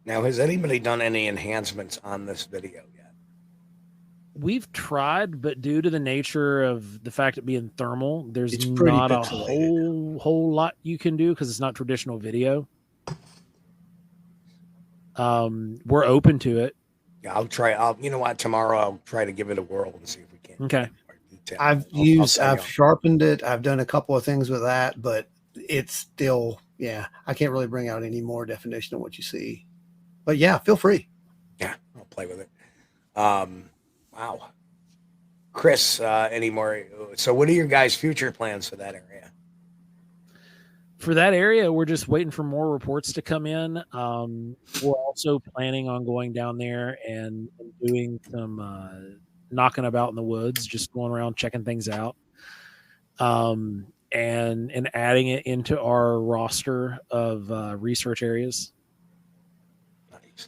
Now, has anybody done any enhancements on this video yet? We've tried, but due to the nature of the fact it being thermal, there's It's pretty not a pixelated. whole lot you can do because it's not traditional video. We're open to it. Yeah, I'll try. You know what? Tomorrow I'll try to give it a whirl and see if we can. Okay. I've sharpened it. I've done a couple of things with that, but it's still, I can't really bring out any more definition of what you see. But yeah, feel free. Yeah, I'll play with it. Wow. Chris, any more? So what are your guys' future plans for that area? For that area, we're just waiting for more reports to come in. We're also planning on going down there and doing some knocking about in the woods, just going around checking things out, and adding it into our roster of research areas.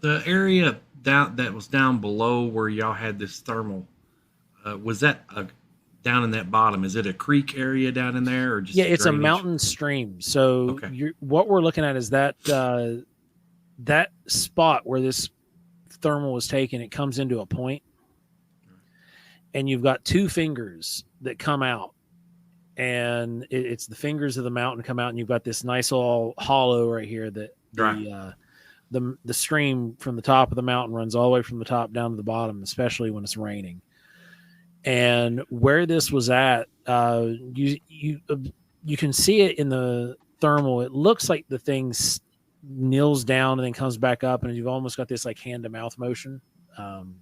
The area that was down below where y'all had this thermal, was that down in that bottom? Is it a creek area down in there, or just it's drainage? a mountain stream. So what we're looking at is that that spot where this thermal was taken. It comes into a point, and you've got two fingers that come out, and it's the fingers of the mountain come out, and you've got this nice all hollow right here that the stream from the top of the mountain runs all the way from the top down to the bottom, especially when it's raining. And where this was at, you can see it in the thermal. It looks like the thing kneels down and then comes back up, and you've almost got this like hand to mouth motion. And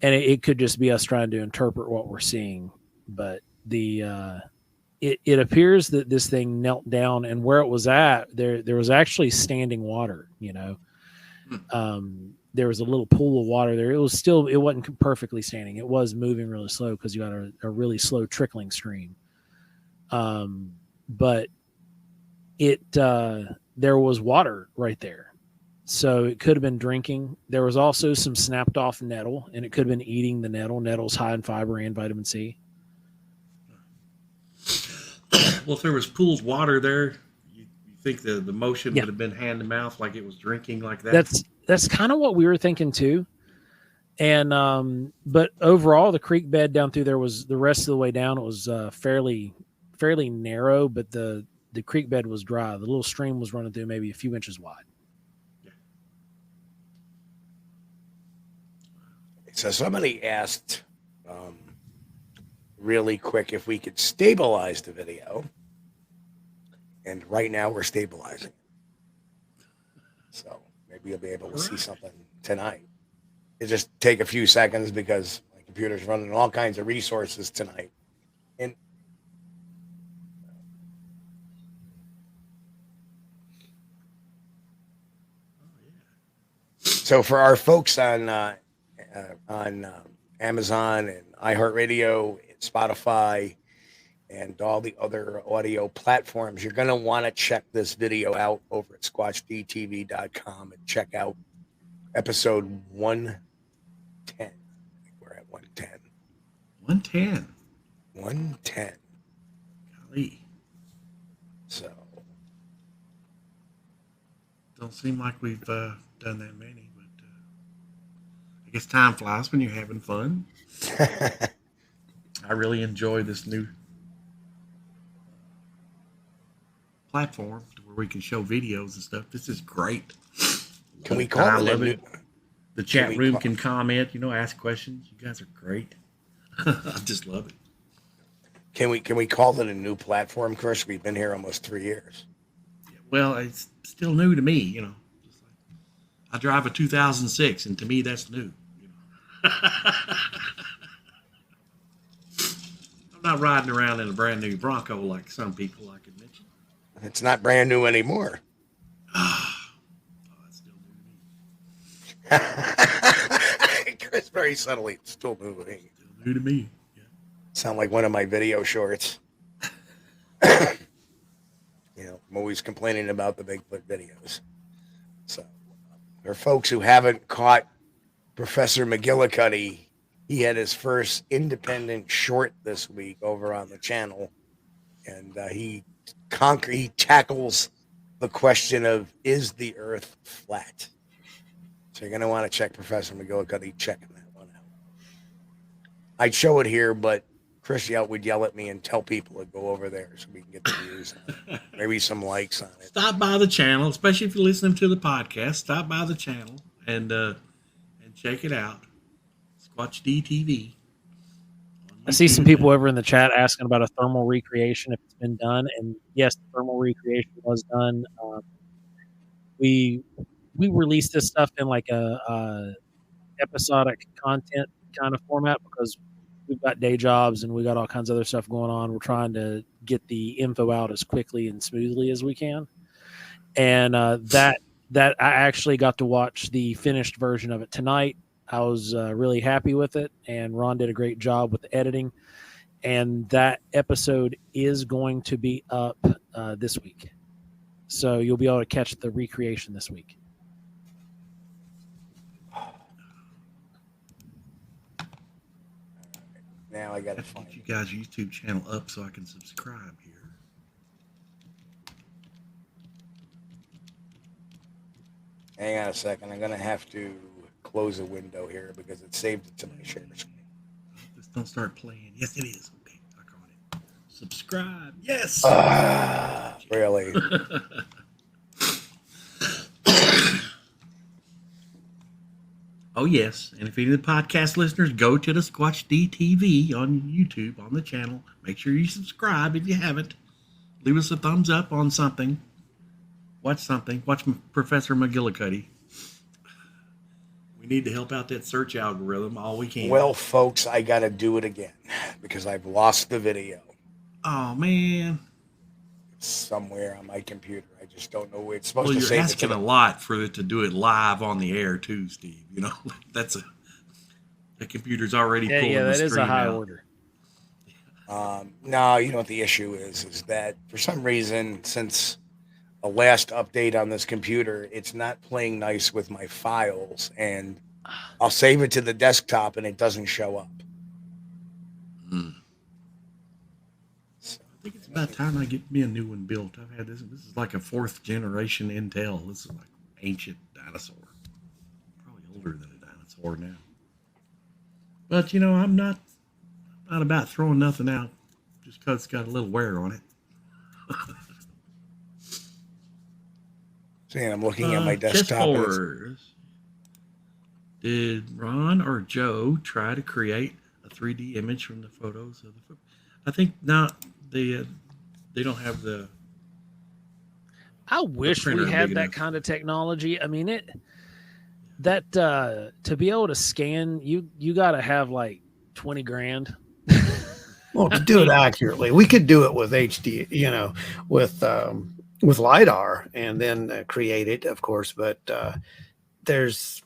it could just be us trying to interpret what we're seeing, but it appears that this thing knelt down, and where it was at, there was actually standing water, there was a little pool of water there. It wasn't perfectly standing. It was moving really slow because you got a really slow trickling stream. But there was water right there. So it could have been drinking. There was also some snapped off nettle, and it could have been eating the nettle. Nettle's high in fiber and vitamin C. Well, if there was pooled water there, you think the motion would have been hand to mouth, like it was drinking like that? That's kind of what we were thinking too. And but overall, the creek bed down through there was, the rest of the way down, it was fairly narrow, but the creek bed was dry. The little stream was running through maybe a few inches wide. So somebody asked really quick if we could stabilize the video. And right now we're stabilizing. So maybe you'll be able to see something tonight. It just take a few seconds because my computer's running all kinds of resources tonight. And so for our folks on Amazon and iHeartRadio, and Spotify, and all the other audio platforms, you're going to want to check this video out over at Squatchdetective.com and check out episode 110. We're at 110. 110. 110. Golly. So. Don't seem like we've done that many, but I guess time flies when you're having fun. I really enjoy this new platform where we can show videos and stuff. This is great. Can we call it? The chat room can comment, ask questions. You guys are great. I just love it. Can we call it a new platform, Chris? We've been here almost 3 years. Well, it's still new to me, I drive a 2006, and to me, that's new. I'm not riding around in a brand new Bronco like some people I could mention. It's not brand new anymore. That's still new to me. Chris, very subtly, it's still new to me. Still new to me. Yeah. Sound like one of my video shorts. I'm always complaining about the Bigfoot videos. So, for folks who haven't caught Professor McGillicuddy, he had his first independent short this week over on the channel, and he tackles the question of, is the Earth flat? So you're going to want to check Professor McGillicuddy checking that one out. I'd show it here, but Chris would yell at me and tell people to go over there so we can get the views on it. Maybe some likes on it. Stop by the channel, especially if you're listening to the podcast. Stop by the channel and check it out. Squatch-D TV. I see some people over in the chat asking about a thermal recreation if it's been done, and yes, the thermal recreation was done. We released this stuff in like a episodic content kind of format because we've got day jobs and we got all kinds of other stuff going on. We're trying to get the info out as quickly and smoothly as we can. And that I actually got to watch the finished version of it tonight. I was really happy with it, and Ron did a great job with the editing. And that episode is going to be up this week. So you'll be able to catch the recreation this week. Now I got to find you guys' YouTube channel up so I can subscribe here. Hang on a second. I'm going to have to close a window here because it saved it to my share screen. Just don't start playing. Yes, it is. Okay, I got it. Subscribe. Yes. Really? Oh, yes. And if any of the podcast listeners go to the Squatch-D TV on YouTube, on the channel, make sure you subscribe if you haven't. Leave us a thumbs up on something. Watch something. Watch Professor McGillicuddy. We need to help out that search algorithm all we can. Well, folks, I got to do it again because I've lost the video. Oh, man. It's somewhere on my computer. I just don't know where it's supposed to say. Well, you're asking a lot for it to do it live on the air, too, Steve. The computer's already pulling the screen out. Yeah, that is a high order. No, what the issue is that for some reason, since the last update on this computer, it's not playing nice with my files, and I'll save it to the desktop and it doesn't show up. So, I think it's about time I get me a new one built. I've had this is like a 4th generation Intel. This is like ancient dinosaur. Probably older than a dinosaur now. But I'm not about throwing nothing out just because it's got a little wear on it. See, I'm looking at my desktop. Did Ron or Joe try to create a 3D image from the photos of the foot. I think now they don't have the. I wish we printer had big that enough. kind of technology. I mean, to be able to scan, you got to have like 20 grand. Well, to do it accurately, we could do it with HD, with LiDAR and then create it, of course. But there's,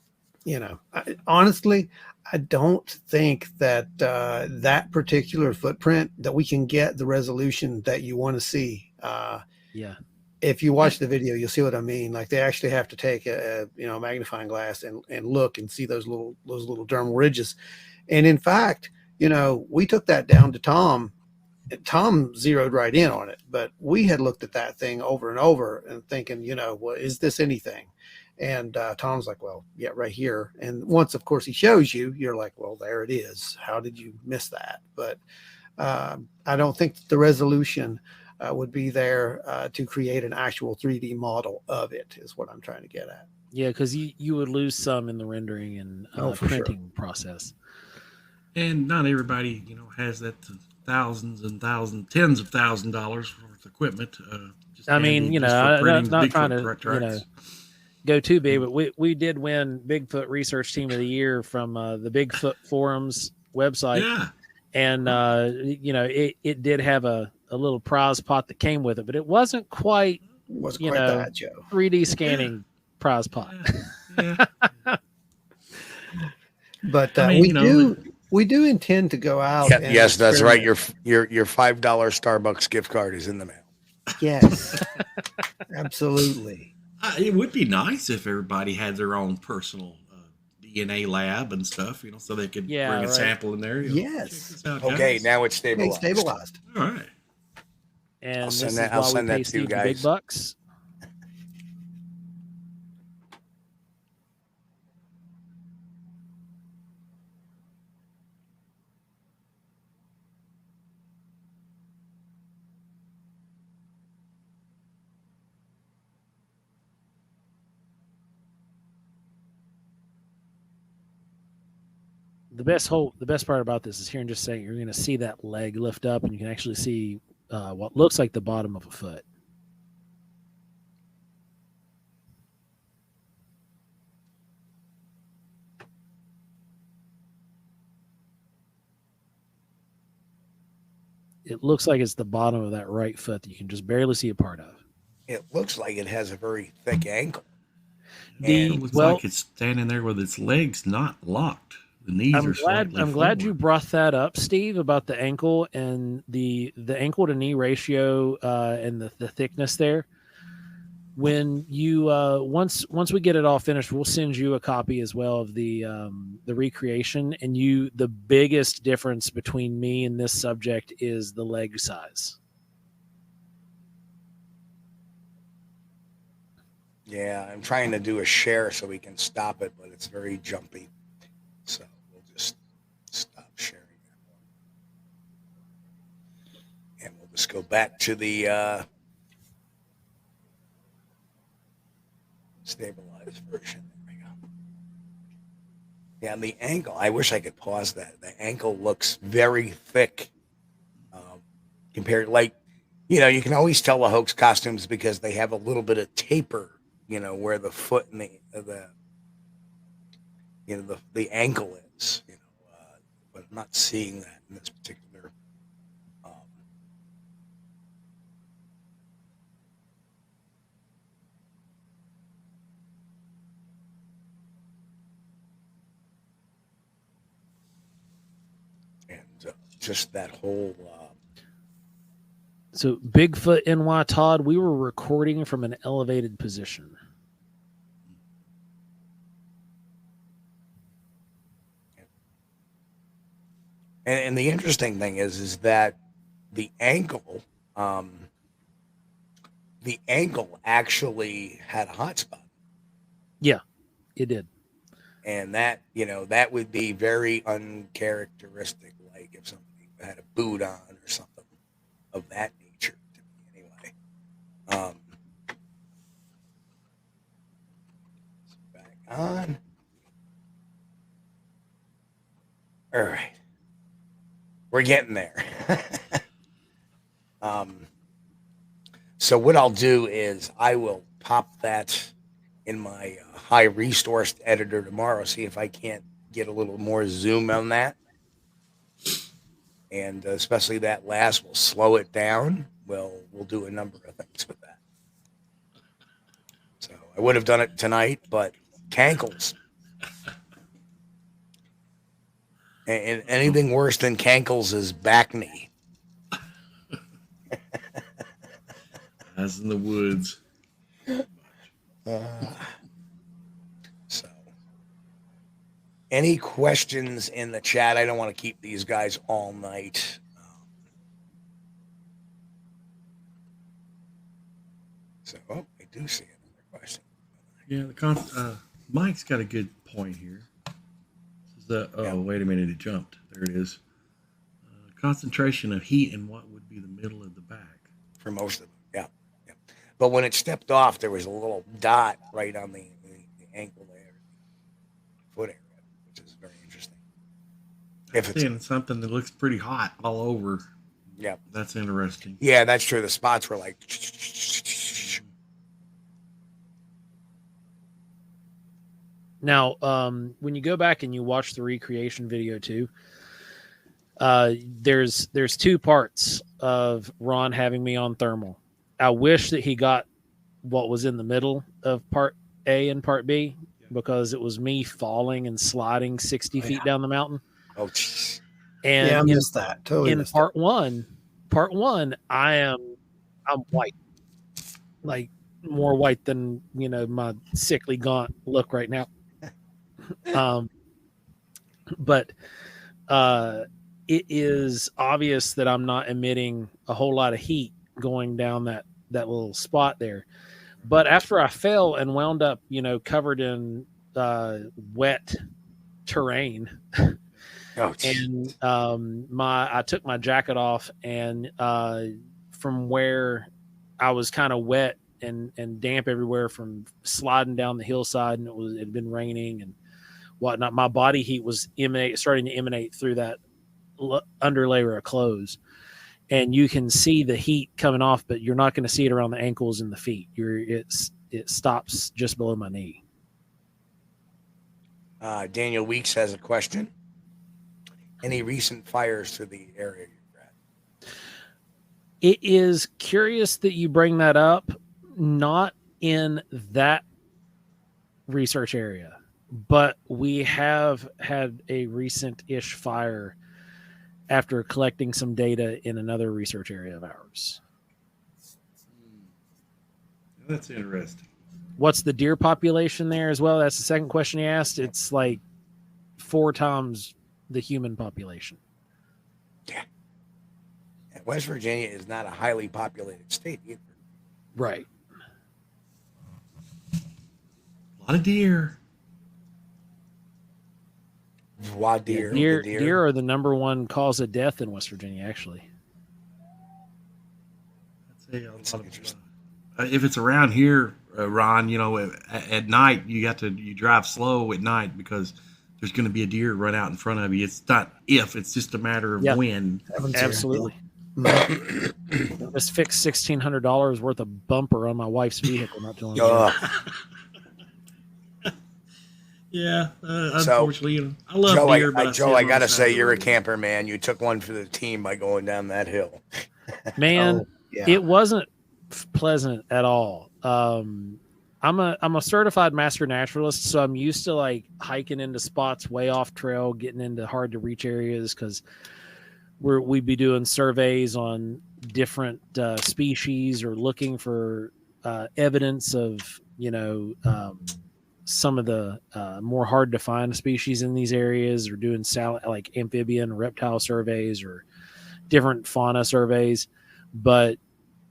honestly, I don't think that that particular footprint that we can get the resolution that you want to see. Yeah. If you watch the video, you'll see what I mean. Like they actually have to take a magnifying glass and look and see those little dermal ridges. And in fact, we took that down to Tom. Tom zeroed right in on it, but we had looked at that thing over and over and thinking, well, is this anything? And Tom's like, well, yeah, right here. And once, of course, he shows you, you're like, well, there it is. How did you miss that? But I don't think the resolution would be there to create an actual 3D model of it, is what I'm trying to get at. Yeah, because you would lose some in the rendering and printing process. And not everybody, has that thousands and thousands, tens of $1,000s worth of equipment. I mean, not trying to, go too big, but we did win Bigfoot Research Team of the Year from the Bigfoot Forums website. Yeah. And, it did have a little prize pot that came with it, but it wasn't quite, that, Joe. 3D scanning prize pot. Yeah. But we do intend to go out. Yeah, yes, that's right. Your $5 Starbucks gift card is in the mail. Yes, absolutely. It would be nice if everybody had their own personal DNA lab and stuff, so they could bring a sample in there. Yes. Okay, now it's stabilized. It's stabilized. All right. And I'll send that to you guys. Big bucks. The best part about this is here and just saying you're going to see that leg lift up and you can actually see what looks like the bottom of a foot. It looks like it's the bottom of that right foot that you can just barely see a part of. It looks like it has a very thick ankle. It looks like it's standing there with its legs not locked. The knees are slightly I'm glad you brought that up, Steve, about the ankle and the ankle to knee ratio and the thickness there. When you once we get it all finished, we'll send you a copy as well of the recreation. And the biggest difference between me and this subject is the leg size. Yeah, I'm trying to do a share so we can stop it, but it's very jumpy. So we'll just stop sharing it. And we'll just go back to the stabilized version. There we go. Yeah, and the ankle, I wish I could pause that. The ankle looks very thick compared, you can always tell the hoax costumes because they have a little bit of taper, where the foot and the ankle is, but I'm not seeing that in this particular. Just that whole. So Bigfoot NY Todd, we were recording from an elevated position. And the interesting thing is that the ankle actually had a hot spot. Yeah, it did. And that, that would be very uncharacteristic, like if somebody had a boot on or something of that nature to me anyway. Back on. All right. We're getting there. So what I'll do is I will pop that in my high resourced editor tomorrow, see if I can't get a little more zoom on that. And especially that last, we'll slow it down. We'll do a number of things with that. So I would have done it tonight, but cankles. And anything worse than cankles is back knee. As in the woods. So, any questions in the chat? I don't want to keep these guys all night. I do see another question. Yeah, Mike's got a good point here. Wait a minute, it jumped. There it is. Concentration of heat in what would be the middle of the back. For most of them, yeah. But when it stepped off, there was a little dot right on the ankle there, foot area, which is very interesting. If it's seeing something that looks pretty hot all over, yeah, that's interesting. Yeah, that's true. The spots were like. Now, when you go back and you watch the recreation video too, there's two parts of Ron having me on thermal. I wish that he got what was in the middle of part A and part B, because it was me falling and sliding 60 feet down the mountain. Oh, jeez. And I missed that. Totally in part one, I'm white, like more white than, my sickly gaunt look right now. But it is obvious that I'm not emitting a whole lot of heat going down that little spot there. But after I fell and wound up, covered in wet terrain, and I took my jacket off, and from where I was kind of wet and damp everywhere from sliding down the hillside, and it had been raining and whatnot, my body heat was starting to emanate through that underlayer of clothes, and you can see the heat coming off, but you're not going to see it around the ankles and the feet. It stops just below my knee. Daniel Weeks has a question. Any recent fires to the area you're at? It is curious that you bring that up. Not in that research area, but we have had a recent-ish fire after collecting some data in another research area of ours. That's interesting. What's the deer population there as well? That's the second question he asked. It's like 4 times the human population. Yeah. And West Virginia is not a highly populated state either. Right. A lot of deer. Why deer? Deer are the number one cause of death in West Virginia, actually. That's interesting. If it's around here, Ron, at night you drive slow at night because there's going to be a deer run out in front of you. It's not if, it's just a matter of when. Absolutely. Just fixed $1,600 worth of bumper on my wife's vehicle not too long ago. Yeah, unfortunately, I love deer. But Joe, I gotta say, you're a camper, man. You took one for the team by going down that hill. Man, It wasn't pleasant at all. I'm a certified master naturalist, so I'm used to like hiking into spots way off trail, getting into hard to reach areas because we'd be doing surveys on different species or looking for evidence of some of the more hard to find species in these areas, or doing like amphibian reptile surveys or different fauna surveys. But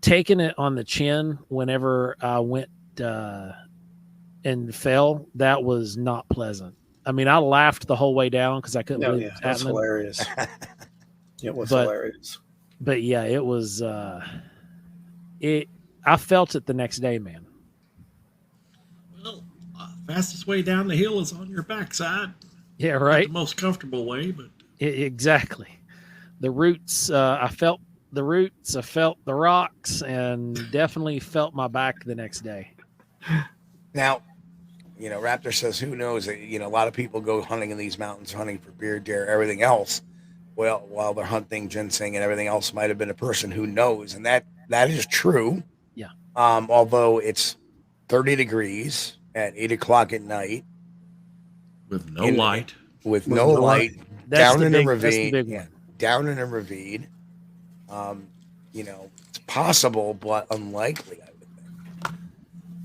taking it on the chin whenever I went and fell, that was not pleasant. I mean, I laughed the whole way down because I couldn't believe it was happening. That's hilarious. It was hilarious. But yeah, it was. I felt it the next day, man. Well, fastest way down the hill is on your backside. Yeah, right. Not the most comfortable way, but Exactly. the roots. I felt the roots. I felt the rocks, and definitely felt my back the next day. Now, Raptor says, who knows? A lot of people go hunting in these mountains, hunting for bear, deer, everything else. Well, while they're hunting ginseng and everything else, might have been a person who knows, and that is true. Yeah. Although it's 30 degrees at 8 o'clock at night with no light, down in a ravine. Down in a ravine. It's possible, but unlikely. I would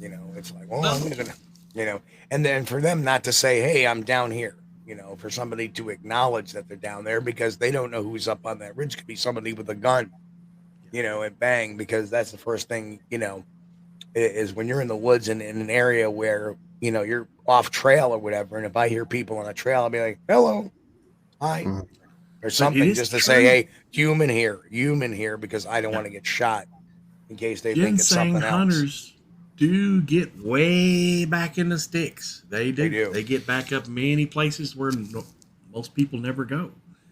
think. It's like, well, I'm gonna, and then for them not to say, hey, I'm down here. For somebody to acknowledge that they're down there because they don't know who's up on that ridge. Could be somebody with a gun, and bang, because that's the first thing, is when you're in the woods and in an area where, you're off trail or whatever. And if I hear people on a trail, I'll be like, hello, hi, or something just to say, hey, human here, because I don't want to get shot in case they think it's something hunters else. Do get way back in the sticks. They do. They get back up many places where most people never go.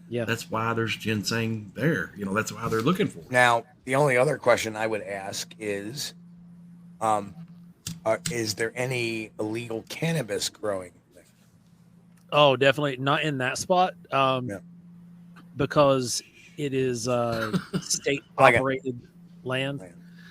Yeah, that's why there's ginseng there. That's why they're looking for it. Now, the only other question I would ask is there any illegal cannabis growing there? Oh, definitely not in that spot. Because it is state operated land.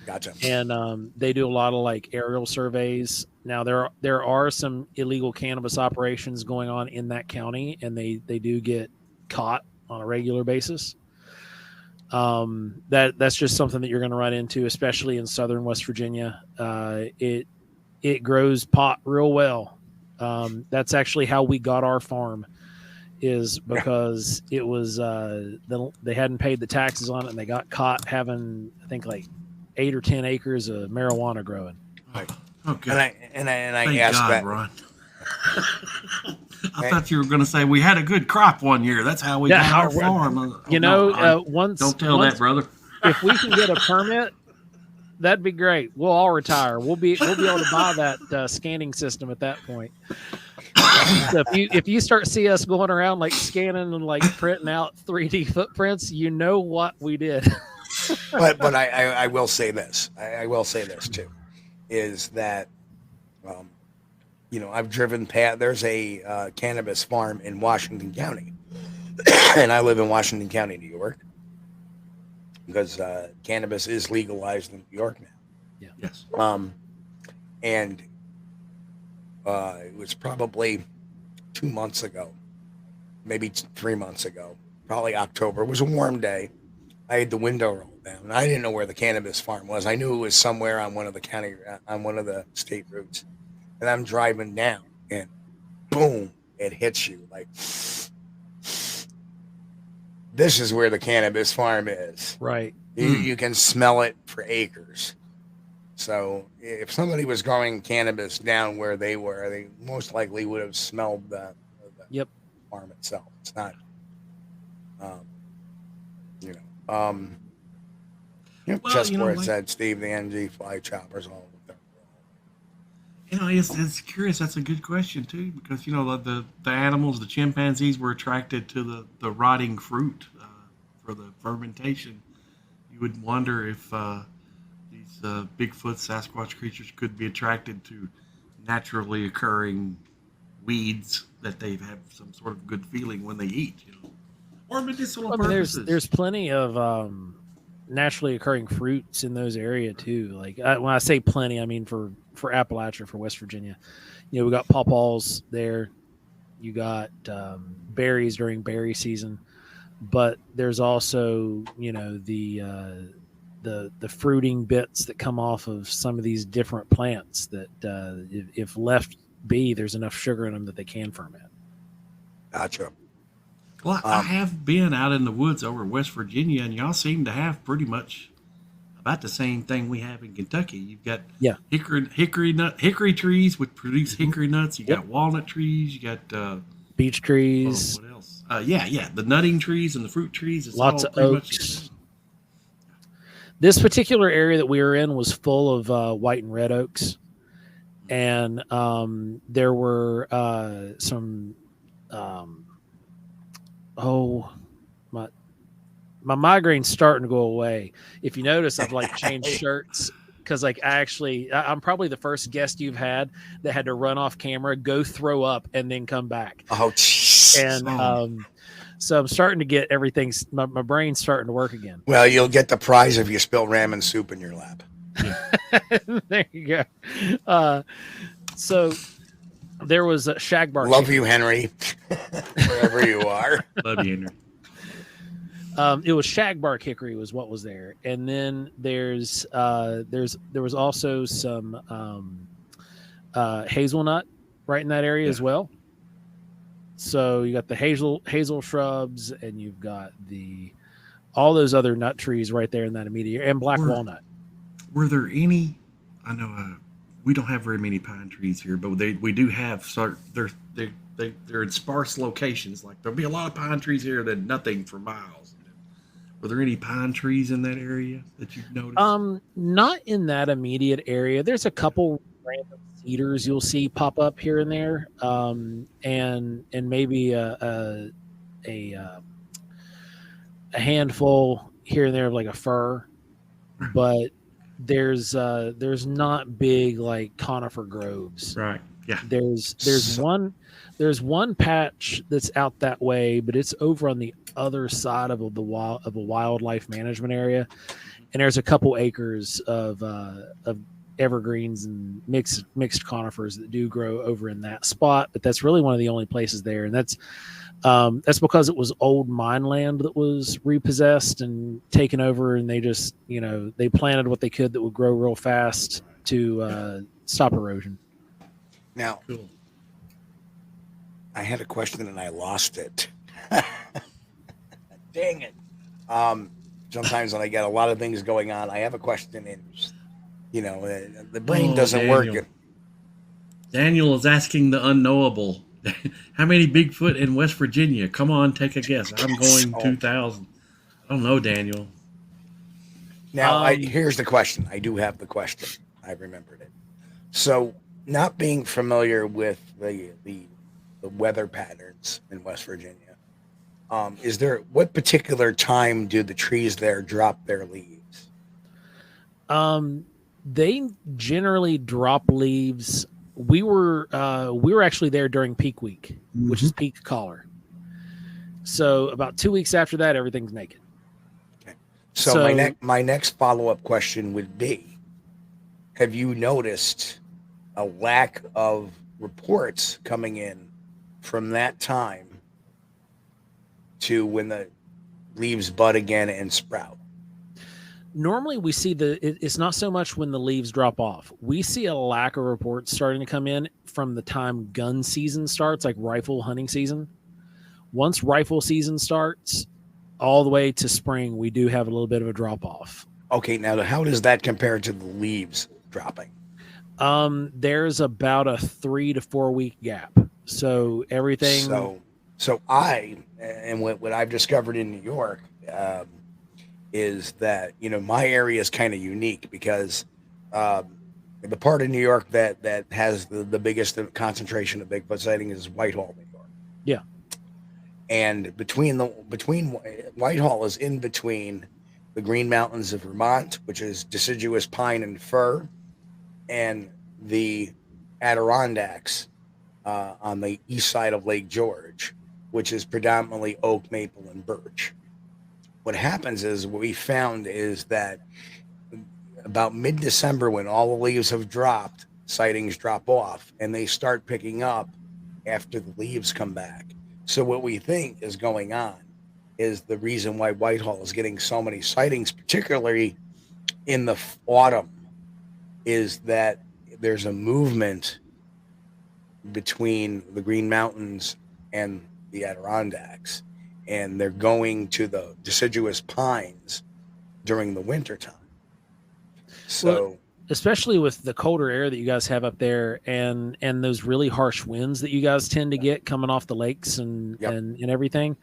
Gotcha. And they do a lot of like aerial surveys. Now there are some illegal cannabis operations going on in that county, and they do get caught on a regular basis. That's just something that you're going to run into, especially in southern West Virginia. It grows pot real well. That's actually how we got our farm, is because it was they hadn't paid the taxes on it, and they got caught having, I think, like 8 or 10 acres of marijuana growing. Okay. And I Thank asked God, that. Ron. I thought you were going to say we had a good crop one year. That's how we got our farm. Once don't tell that, brother. If we can get a permit, that'd be great. We'll all retire. We'll be able to buy that scanning system at that point. So if you start see us going around like scanning and like printing out 3D footprints, you know what we did. but I will say this. I will say this too, is that, I've driven past. There's a cannabis farm in Washington County, and I live in Washington County, New York, because cannabis is legalized in New York now. Yeah. Yes. And it was probably 2 months ago, maybe 3 months ago, probably October. It was a warm day. I had the window rolled down. I didn't know where the cannabis farm was. I knew it was somewhere on one of the state routes. And I'm driving down, and boom, it hits you like, this is where the cannabis farm is. Right. You can smell it for acres. So if somebody was growing cannabis down where they were, they most likely would have smelled the farm itself. It's not, just where it said Steve, the NG fly choppers, all of them. It's curious. That's a good question too, because the animals, the chimpanzees, were attracted to the rotting fruit for the fermentation. You would wonder if these Bigfoot, Sasquatch creatures could be attracted to naturally occurring weeds that they have some sort of good feeling when they eat, or medicinal purposes. There's plenty of naturally occurring fruits in those areas too. Like when I say plenty, I mean for Appalachia, for West Virginia. We got pawpaws there. You got berries during berry season, but there's also the fruiting bits that come off of some of these different plants that if left be, there's enough sugar in them that they can ferment. Gotcha. Well, I have been out in the woods over West Virginia, and y'all seem to have pretty much about the same thing we have in Kentucky. You've got hickory trees which produce hickory nuts. You got walnut trees. You got beech trees. What else? The nutting trees and the fruit trees. It's lots of oaks. This particular area that we were in was full of white and red oaks, and there were some. my migraine's starting to go away. If you notice, I've like changed shirts because like I'm probably the first guest you've had that had to run off camera, go throw up, and then come back. Oh, geez. And so I'm starting to get everything. My brain's starting to work again. Well, you'll get the prize if you spill ramen soup in your lap. There you go. So there was a shagbark. Love you, Henry, wherever you are. Love you, Henry. It was shagbark hickory was what was there, and then there was also some hazelnut right in that area as well. So you got the hazel shrubs, and you've got all those other nut trees right there in that immediate area, and black walnut. Were there any? I know we don't have very many pine trees here, but we do have. They're in sparse locations. Like there'll be a lot of pine trees here that nothing for miles. Were there any pine trees in that area that you've noticed? Not in that immediate area. There's a couple random cedars you'll see pop up here and there, and maybe a handful here and there of like a fir, but there's not big like conifer groves. Right. Yeah. There's one patch that's out that way, but it's over on the other side of a wildlife management area, and there's a couple acres of evergreens and mixed conifers that do grow over in that spot. But that's really one of the only places there, and that's because it was old mine land that was repossessed and taken over, and they just they planted what they could that would grow real fast to stop erosion. Now, I had a question and I lost it. Dang it. Sometimes when I get a lot of things going on, I have a question and, the brain doesn't work. Daniel is asking the unknowable. How many Bigfoot in West Virginia? Come on, take a guess. I'm going 2,000. I don't know, Daniel. Now, here's the question. I do have the question. I remembered it. So, not being familiar with the weather patterns in West Virginia, what particular time do the trees there drop their leaves? They generally drop leaves. We were actually there during peak week, which is peak collar. So about 2 weeks after that, everything's naked. Okay. So my next follow-up question would be, have you noticed a lack of reports coming in from that time to when the leaves bud again and sprout? Normally we see it's not so much when the leaves drop off. We see a lack of reports starting to come in from the time gun season starts, like rifle hunting season. Once rifle season starts all the way to spring, we do have a little bit of a drop off. Okay. Now how does that compare to the leaves dropping? There's about a 3 to 4 week gap. So everything. So what I've discovered in New York, is that, my area is kind of unique because, the part of New York that has the biggest concentration of Bigfoot sighting is Whitehall, New York. Yeah. And between Whitehall is in between the Green Mountains of Vermont, which is deciduous pine and fir, and the Adirondacks on the east side of Lake George, which is predominantly oak, maple, and birch. What happens is, what we found is that about mid-December, when all the leaves have dropped, sightings drop off, and they start picking up after the leaves come back. So what we think is going on is the reason why Whitehall is getting so many sightings, particularly in the autumn, is that there's a movement between the Green Mountains and the Adirondacks, and they're going to the deciduous pines during the winter time. So, especially with the colder air that you guys have up there, and those really harsh winds that you guys tend to get coming off the lakes and everything,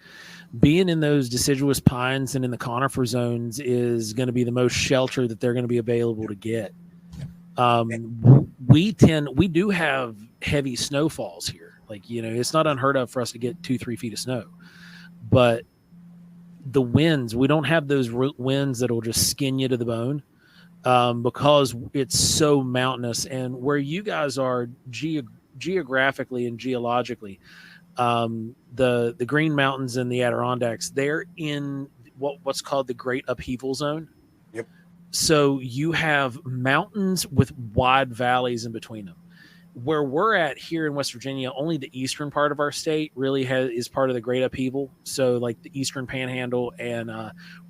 being in those deciduous pines and in the conifer zones is going to be the most shelter that they're going to be available to get. We do have heavy snowfalls here. Like, it's not unheard of for us to get 2-3 feet of snow, but the winds, we don't have those winds that'll just skin you to the bone, because it's so mountainous. And where you guys are geographically and geologically, the Green Mountains and the Adirondacks, they're in what's called the Great Upheaval Zone. Yep. So you have mountains with wide valleys in between them. Where we're at here in West Virginia, only the eastern part of our state really is part of the Great Upheaval. So like the Eastern Panhandle and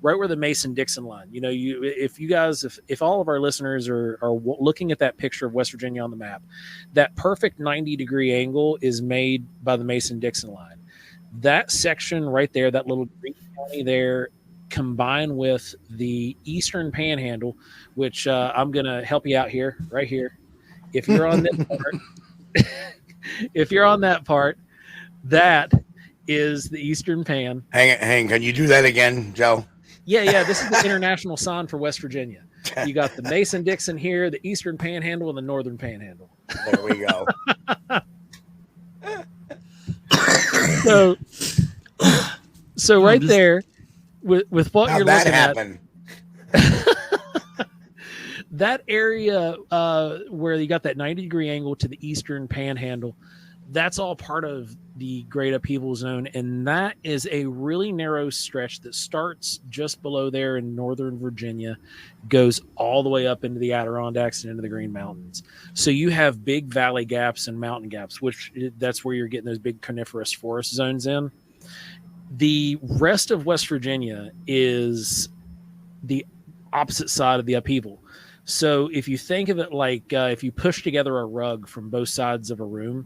right where the Mason-Dixon line. You know, if all of our listeners are looking at that picture of West Virginia on the map, that perfect 90-degree angle is made by the Mason-Dixon line. That section right there, that little green county there, combined with the Eastern Panhandle, which I'm going to help you out here, right here. If you're on this part, if you're on that part, that is the Eastern Pan. Hang. Can you do that again, Joe? Yeah. This is the international sign for West Virginia. You got the Mason-Dixon here, the Eastern Panhandle, and the Northern Panhandle. There we go. So right there, with what How'd you're that looking happen? at. That area where you got that 90-degree angle to the Eastern Panhandle, that's all part of the Great Upheaval Zone, and that is a really narrow stretch that starts just below there in northern Virginia, goes all the way up into the Adirondacks and into the Green Mountains. So you have big valley gaps and mountain gaps, which that's where you're getting those big coniferous forest zones in. The rest of West Virginia is the opposite side of the upheaval. So if you think of it like if you push together a rug from both sides of a room,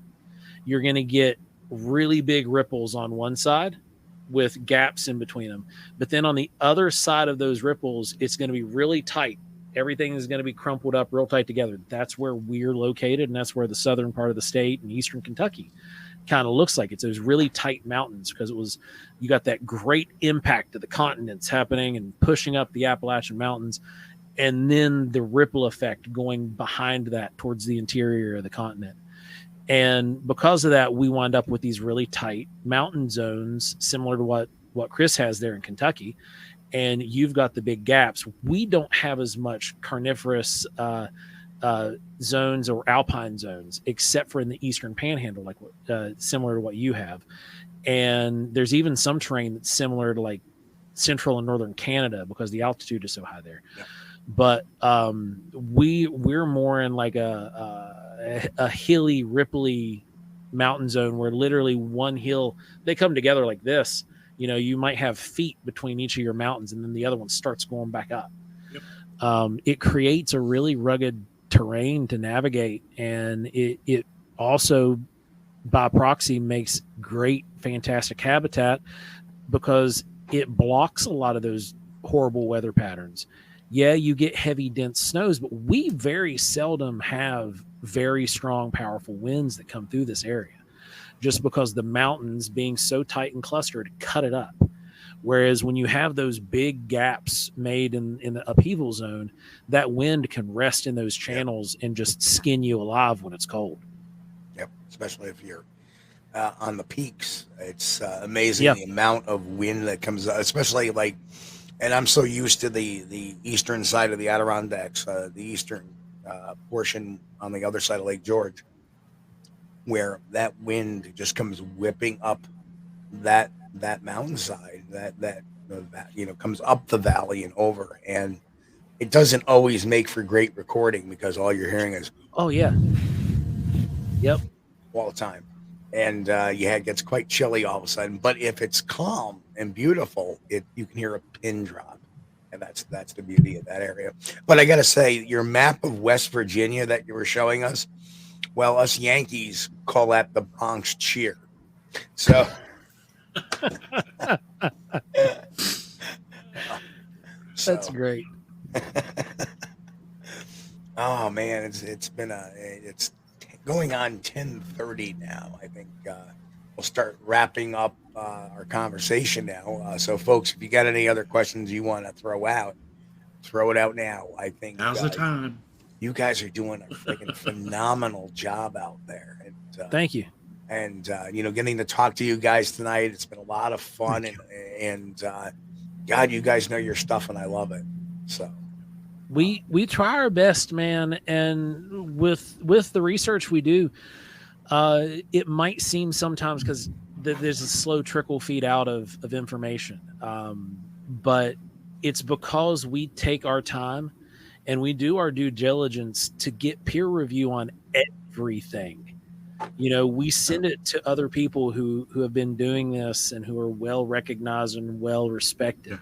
you're going to get really big ripples on one side with gaps in between them. But then on the other side of those ripples, it's going to be really tight. Everything is going to be crumpled up real tight together. That's where we're located, and that's where the southern part of the state and eastern Kentucky kind of looks like. It's those really tight mountains because you got that great impact of the continents happening and pushing up the Appalachian Mountains. And then the ripple effect going behind that towards the interior of the continent. And because of that, we wind up with these really tight mountain zones, similar to what Chris has there in Kentucky. And you've got the big gaps. We don't have as much carnivorous zones or alpine zones, except for in the Eastern Panhandle, like similar to what you have. And there's even some terrain that's similar to like central and northern Canada because the altitude is so high there. Yeah. But we're more in like a hilly, ripply mountain zone where literally one hill, they come together like this. You know, you might have feet between each of your mountains, and then the other one starts going back up. Yep. It creates a really rugged terrain to navigate, and it also, by proxy, makes great, fantastic habitat because it blocks a lot of those horrible weather patterns. Yeah, you get heavy, dense snows, but we very seldom have very strong, powerful winds that come through this area just because the mountains being so tight and clustered cut it up. Whereas when you have those big gaps made in the upheaval zone, that wind can rest in those channels and just skin you alive when it's cold. Yep, especially if you're on the peaks. It's amazing the amount of wind that comes out, especially like, and I'm so used to the eastern side of the Adirondacks, the eastern portion on the other side of Lake George, where that wind just comes whipping up that mountainside, that comes up the valley and over, and it doesn't always make for great recording because all you're hearing is all the time, and it gets quite chilly all of a sudden. But if it's calm and beautiful, you can hear a pin drop, and that's the beauty of that area. But I gotta say, your map of West Virginia that you were showing us, well, us Yankees call that the Bronx Cheer. So that's great. Oh man, it's been it's going on 10:30 now. I think we'll start wrapping up our conversation now. So folks, if you got any other questions you want to throw it out now. I think now's the time. You guys are doing a freaking phenomenal job out there. And, thank you. And getting to talk to you guys tonight, it's been a lot of fun, and God, you guys know your stuff, and I love it. So we try our best, man. And with the research we do, it might seem sometimes because there's a slow trickle feed out of information. But it's because we take our time and we do our due diligence to get peer review on everything. We send it to other people who have been doing this and who are well recognized and well respected,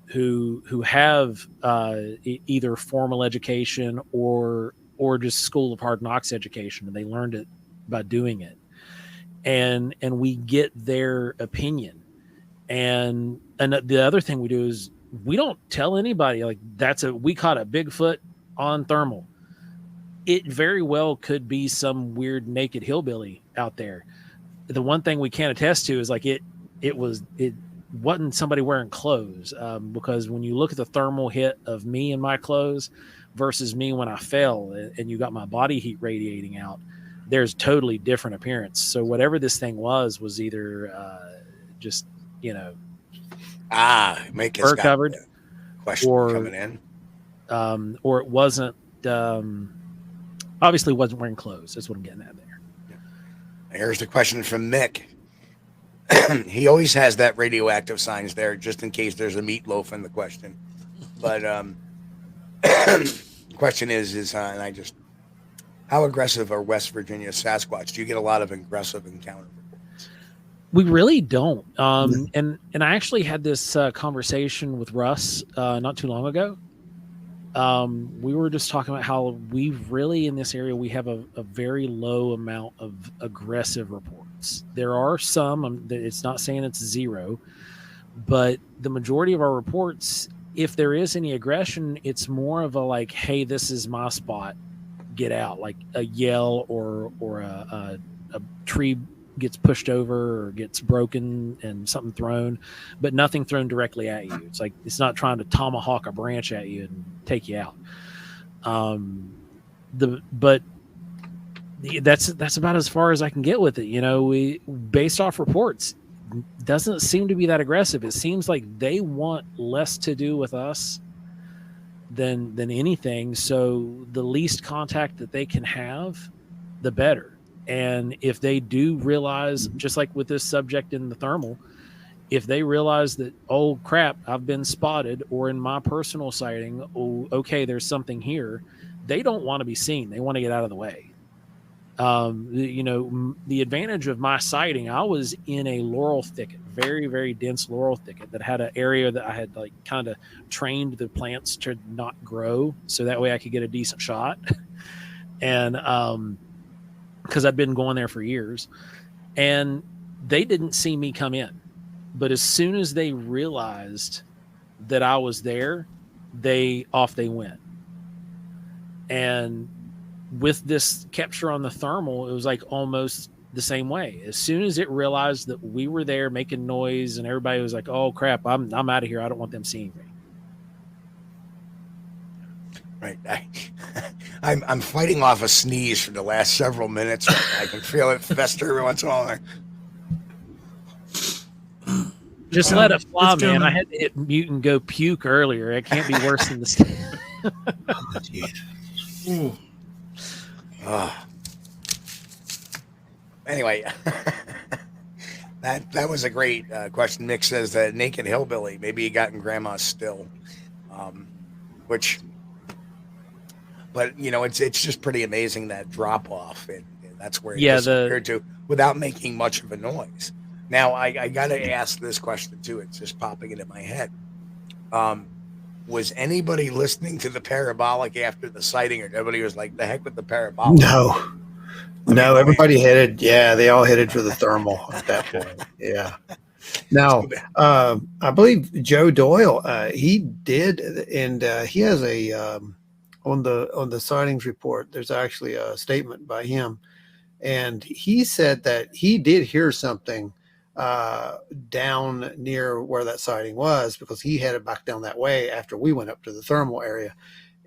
who have either formal education or just School of Hard Knocks education, and they learned it by doing it. And we get their opinion. And the other thing we do is we don't tell anybody like we caught a Bigfoot on thermal. It very well could be some weird naked hillbilly out there. The one thing we can't attest to is like it wasn't somebody wearing clothes, because when you look at the thermal hit of me in my clothes versus me when I fell and you got my body heat radiating out, there's totally different appearance. So whatever this thing was either just make fur covered question coming in, or it wasn't. Obviously wasn't wearing clothes. That's what I'm getting at there. Here's the question from Mick. He always has that radioactive signs there just in case there's a meatloaf in the question. But the question is and how aggressive are West Virginia Sasquatch? Do you get a lot of aggressive encounter reports? We really don't. And I actually had this conversation with Russ not too long ago. We were just talking about how we really, in this area, we have a very low amount of aggressive reports. There are some, it's not saying it's zero, but the majority of our reports, if there is any aggression, it's more of a like, hey, this is my spot, get out, like a yell or a tree gets pushed over or gets broken and something thrown, but nothing thrown directly at you. It's like, it's not trying to tomahawk a branch at you and take you out. But that's about as far as I can get with it. We, based off reports, doesn't seem to be that aggressive. It seems like they want less to do with us than anything. So the least contact that they can have, the better. And if they do realize, just like with this subject in the thermal, if they realize that, oh crap, I've been spotted, or in my personal sighting, oh, okay, there's something here, they don't want to be seen. They want to get out of the way. The advantage of my sighting, I was in a laurel thicket, very, very dense laurel thicket that had an area that I had like kind of trained the plants to not grow. So that way I could get a decent shot. And, because I'd been going there for years, and they didn't see me come in. But as soon as they realized that I was there, they went. And with this capture on the thermal, it was like almost the same way. As soon as it realized that we were there making noise and everybody was like, oh crap, I'm out of here. I don't want them seeing me. Right. I'm fighting off a sneeze for the last several minutes. I can feel it fester every once in a while. Just let it fly, man. I had to hit mute and go puke earlier. It can't be worse than this. Anyway, that was a great question. Mick says that naked hillbilly, maybe he got in grandma's still, but it's just pretty amazing, that drop off, and that's where it disappeared to without making much of a noise. Now I got to ask this question too. It's just popping into my head. Was anybody listening to the parabolic after the sighting, or everybody was like, the heck with the parabolic? No, everybody headed. Yeah, they all headed for the thermal at that point. Yeah. Now, I believe Joe Doyle, he did, and he has a on the sightings report. There's actually a statement by him, and he said that he did hear something down near where that sighting was, because he headed back down that way after we went up to the thermal area,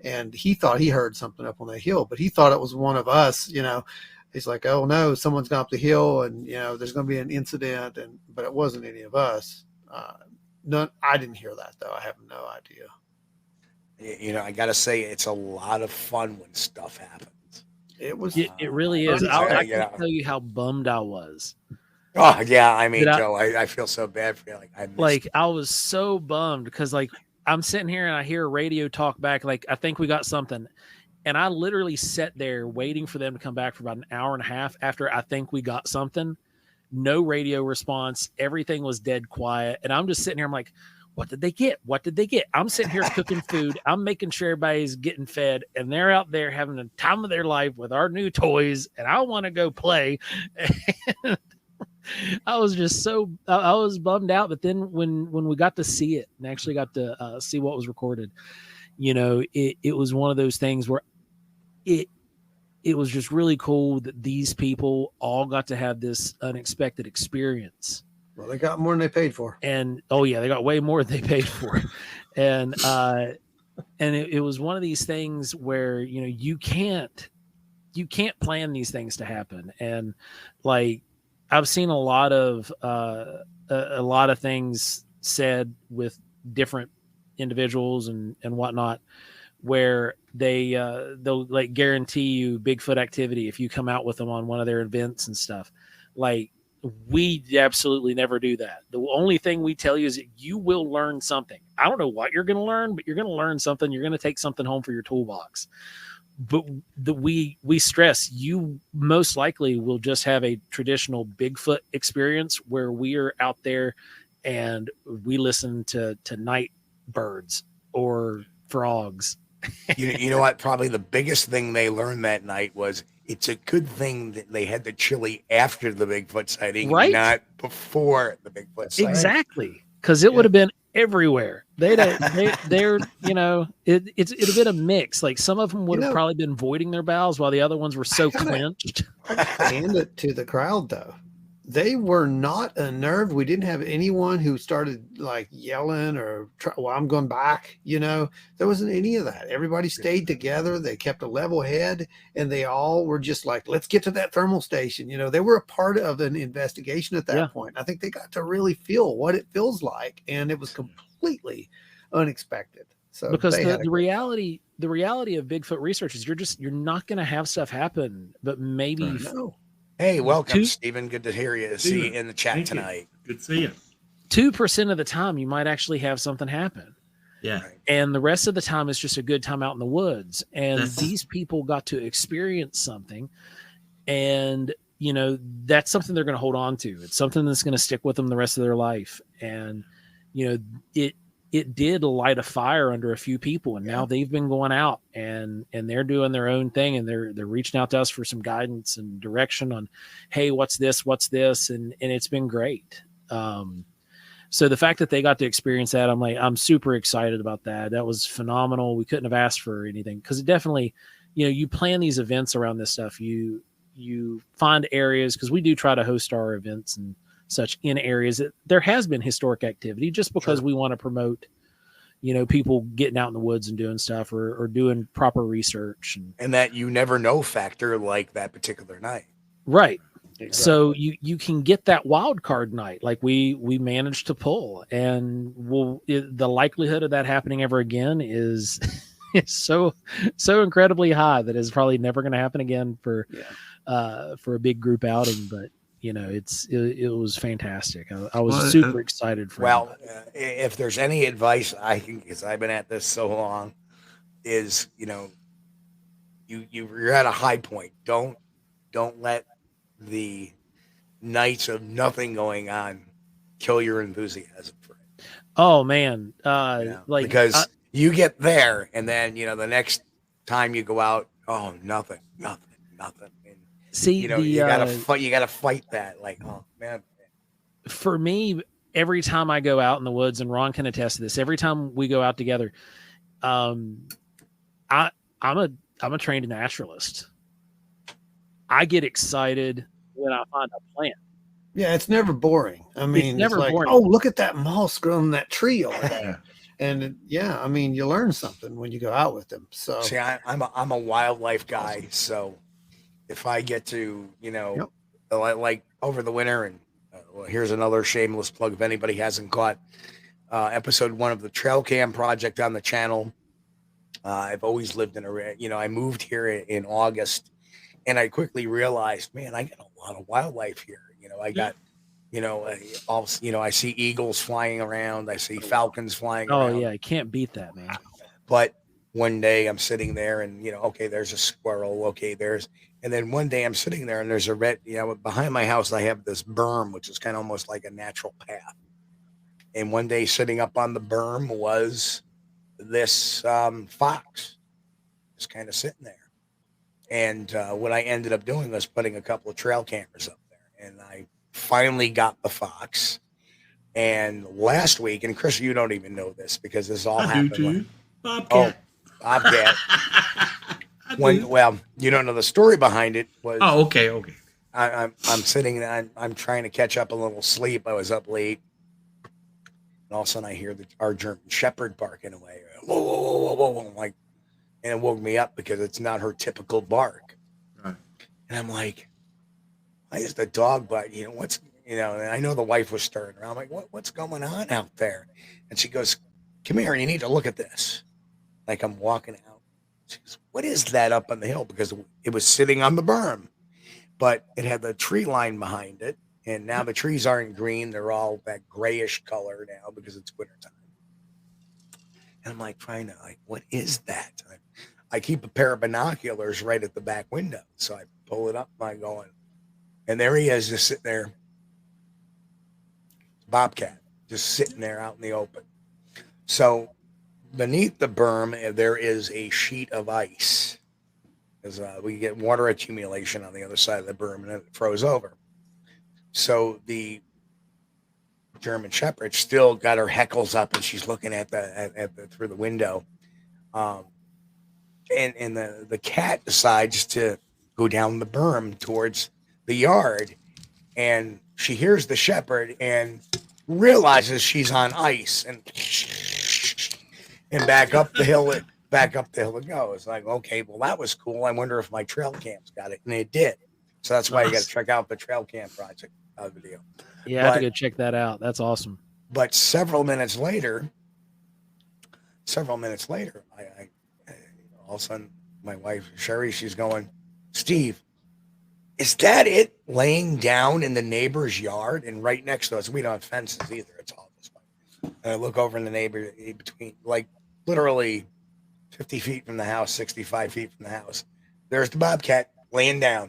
and he thought he heard something up on that hill, but he thought it was one of us. He's like, oh no, someone's gone up the hill, and there's going to be an incident, but it wasn't any of us. none. I didn't hear that though. I have no idea. You know, I got to say, it's a lot of fun when stuff happens. It was. It really is. I can't tell you how bummed I was. Oh yeah, I mean, Joe, I feel so bad for you. I was so bummed because like I'm sitting here and I hear a radio talk back. Like I think we got something, and I literally sat there waiting for them to come back for about an hour and a half after I think we got something. No radio response. Everything was dead quiet, and I'm just sitting here. I'm like, what did they get? What did they get? I'm sitting here cooking food. I'm making sure everybody's getting fed, and they're out there having the time of their life with our new toys, and I want to go play. And I was just I was bummed out. But then when we got to see it and actually got to see what was recorded, you know, it was one of those things where it was just really cool that these people all got to have this unexpected experience. Well, they got more than they paid for. And oh yeah, they got way more than they paid for. And it was one of these things where, you know, you can't plan these things to happen. And like I've seen a lot of things said with different individuals and whatnot, where they'll like guarantee you Bigfoot activity if you come out with them on one of their events and stuff. Like we absolutely never do that. The only thing we tell you is that you will learn something. I don't know what you're going to learn, but you're going to learn something. You're going to take something home for your toolbox. But we stress you most likely will just have a traditional Bigfoot experience where we are out there and we listen to night birds or frogs. You know what? Probably the biggest thing they learned that night was it's a good thing that they had the chili after the Bigfoot sighting, right? Not before the Bigfoot sighting. Exactly, because it would have been everywhere. They're you know, it's a bit of mix. Like some of them would have probably been voiding their bowels while the other ones were so clenched. Hand it to the crowd though. They were not unnerved. We didn't have anyone who started like yelling or, well, I'm going back. You know, there wasn't any of that. Everybody stayed together. They kept a level head and they all were just like, let's get to that thermal station. You know, they were a part of an investigation at that point. I think they got to really feel what it feels like. And it was completely unexpected. So because the reality of Bigfoot research is you're not going to have stuff happen, but maybe Hey, welcome, Stephen. Good to hear you. See you in the chat tonight. Good to see you. 2% of the time, you might actually have something happen. Yeah. And the rest of the time, it's just a good time out in the woods. And these people got to experience something. And, you know, that's something they're going to hold on to. It's something that's going to stick with them the rest of their life. And, you know, it did light a fire under a few people, and now they've been going out and they're doing their own thing, and they're reaching out to us for some guidance and direction on, hey, what's this? And it's been great. So the fact that they got to experience that, I'm super excited about that. That was phenomenal. We couldn't have asked for anything, because it definitely, you know, you plan these events around this stuff. You find areas, because we do try to host our events and such in areas that there has been historic activity, just because we want to promote, you know, people getting out in the woods and doing stuff or doing proper research and that you never know factor, like that particular night. Right. Exactly. So you can get that wild card night like we managed to pull, and the likelihood of that happening ever again is so incredibly high that it's probably never going to happen again for a big group outing. But you know, it was fantastic. I was super excited for. Well, if there's any advice I can, because I've been at this so long, is, you know, you're at a high point. Don't let the nights of nothing going on kill your enthusiasm for it. Oh man, because you get there, and then, you know, the next time you go out, oh, nothing. See, you know, you gotta fight that. Like, oh man. For me, every time I go out in the woods, and Ron can attest to this, every time we go out together, I'm a trained naturalist. I get excited when I find a plant. Yeah, it's never boring. I mean, it's never like, boring. Oh, look at that moss growing in that tree over there. And I mean, you learn something when you go out with them. So see, I'm a wildlife guy, so if I get to, you know, like over the winter, and well, here's another shameless plug if anybody hasn't caught episode 1 of the Trail Cam project on the channel. I've always lived in I moved here in August, and I quickly realized, man, I got a lot of wildlife here. I got, I see eagles flying around. I see falcons flying around. Oh yeah, I can't beat that, man. But one day I'm sitting there and, okay, there's a squirrel. Okay, and then one day I'm sitting there and there's a red, behind my house, I have this berm, which is kind of almost like a natural path. And one day sitting up on the berm was this fox just kind of sitting there. And what I ended up doing was putting a couple of trail cameras up there, and I finally got the fox. And last week, and Chris, you don't even know this because this all happened. Bobcat. Oh, Bobcat. Well, you don't know the story behind it. Okay. I'm sitting there. I'm trying to catch up a little sleep. I was up late. And all of a sudden I hear our German Shepherd barking away. Whoa, whoa, whoa, whoa, whoa. I'm like, and it woke me up because it's not her typical bark. Right. And I'm like, why is the dog bark? And I know the wife was stirring around. I'm like, what's going on out there? And she goes, come here, you need to look at this. Like I'm walking out. She goes, what is that up on the hill? Because it was sitting on the berm, but it had the tree line behind it. And now the trees aren't green. They're all that grayish color now because it's wintertime. And I'm like, what is that? I keep a pair of binoculars right at the back window. So I pull it up and I go in. And there he is just sitting there. Bobcat, just sitting there out in the open. So beneath the berm, there is a sheet of ice. Because we get water accumulation on the other side of the berm and it froze over. So the German Shepherd still got her heckles up and she's looking at the through the window. And the cat decides to go down the berm towards the yard, and she hears the shepherd and realizes she's on ice and back up the hill it goes. Like, okay, well, that was cool. I wonder if my trail cam's got it, and it did. So that's why you got to check out the Trail Cam project video. Yeah, I have to go check that out. That's awesome. But several minutes later, I all of a sudden, my wife, Sherry, she's going, Steve, is that it laying down in the neighbor's yard? And right next to us, we don't have fences either. It's all this way. And I look over in the neighbor between, like, literally 50 feet from the house, 65 feet from the house. There's the Bobcat laying down.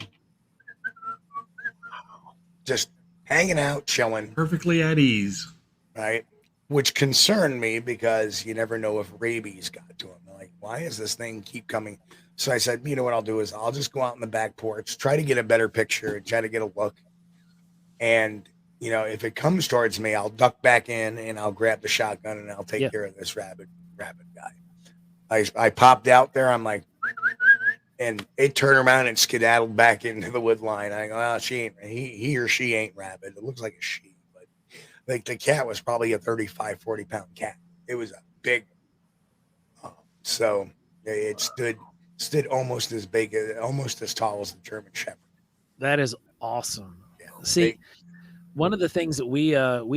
Just hanging out, chilling. Perfectly at ease. Right? Which concerned me because you never know if rabies got to him. Like, why does this thing keep coming? So I said, you know what I'll do is I'll just go out in the back porch, try to get a better picture, try to get a look. And, if it comes towards me, I'll duck back in and I'll grab the shotgun and I'll take care of this rabid guy. I popped out there. I'm like, and it turned around and skedaddled back into the wood line. I go, oh, he or she ain't rabid. It looks like a she, but like the cat was probably a 35, 40 pound cat. It was a big, so it stood almost as big, almost as tall as the German Shepherd. That is awesome. Yeah, see, one of the things that we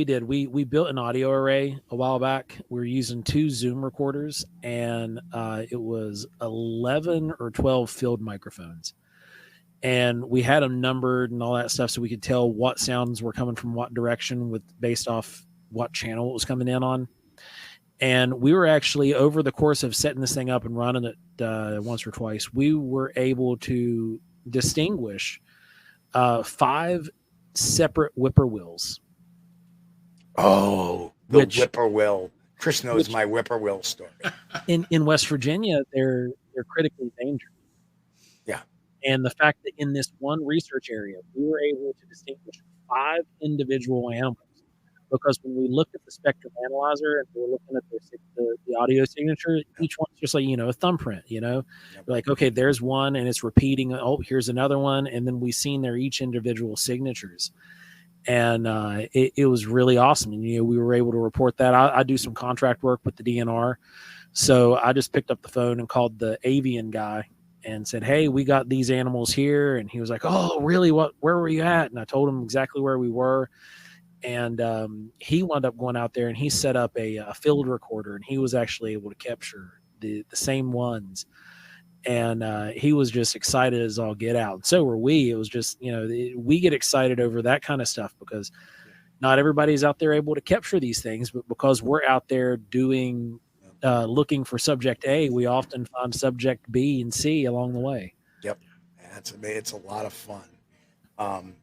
did, we built an audio array a while back. We were using 2 Zoom recorders, and it was 11 or 12 field microphones. And we had them numbered and all that stuff so we could tell what sounds were coming from what direction based off what channel it was coming in on. And we were actually, over the course of setting this thing up and running it once or twice, we were able to distinguish 5 separate whippoorwills. Oh, the whippoorwill. Chris knows my whippoorwill story. In West Virginia, they're critically endangered. Yeah. And the fact that in this one research area, we were able to distinguish 5 individual animals, because when we looked at the spectrum analyzer and we were looking at the audio signature, each one's just like, a thumbprint, We're like, okay, there's one and it's repeating. Oh, here's another one. And then we seen their each individual signatures. And it was really awesome. And, we were able to report that. I do some contract work with the DNR. So I just picked up the phone and called the avian guy and said, hey, we got these animals here. And he was like, oh, really? Where were you at? And I told him exactly where we were. And he wound up going out there and he set up a field recorder, and he was actually able to capture the same ones. And he was just excited as all get out. And so were we. It was just, we get excited over that kind of stuff because not everybody's out there able to capture these things, but because we're out there doing, looking for subject A, we often find subject B and C along the way. Yep. It's a lot of fun.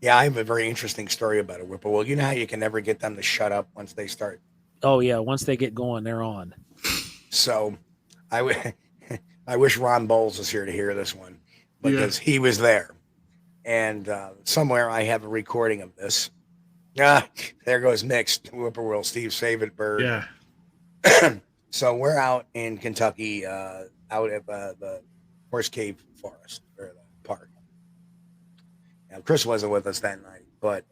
Yeah, I have a very interesting story about a whippoorwill. You know how you can never get them to shut up once they start? Oh, yeah. Once they get going, they're on. So I wish Ron Bowles was here to hear this one because he was there. And somewhere I have a recording of this. There goes Mixed Whippoorwill, Steve Savitberg. Yeah. So we're out in Kentucky, out at the Horse Cave Forest, or the park. Now, Chris wasn't with us that night, but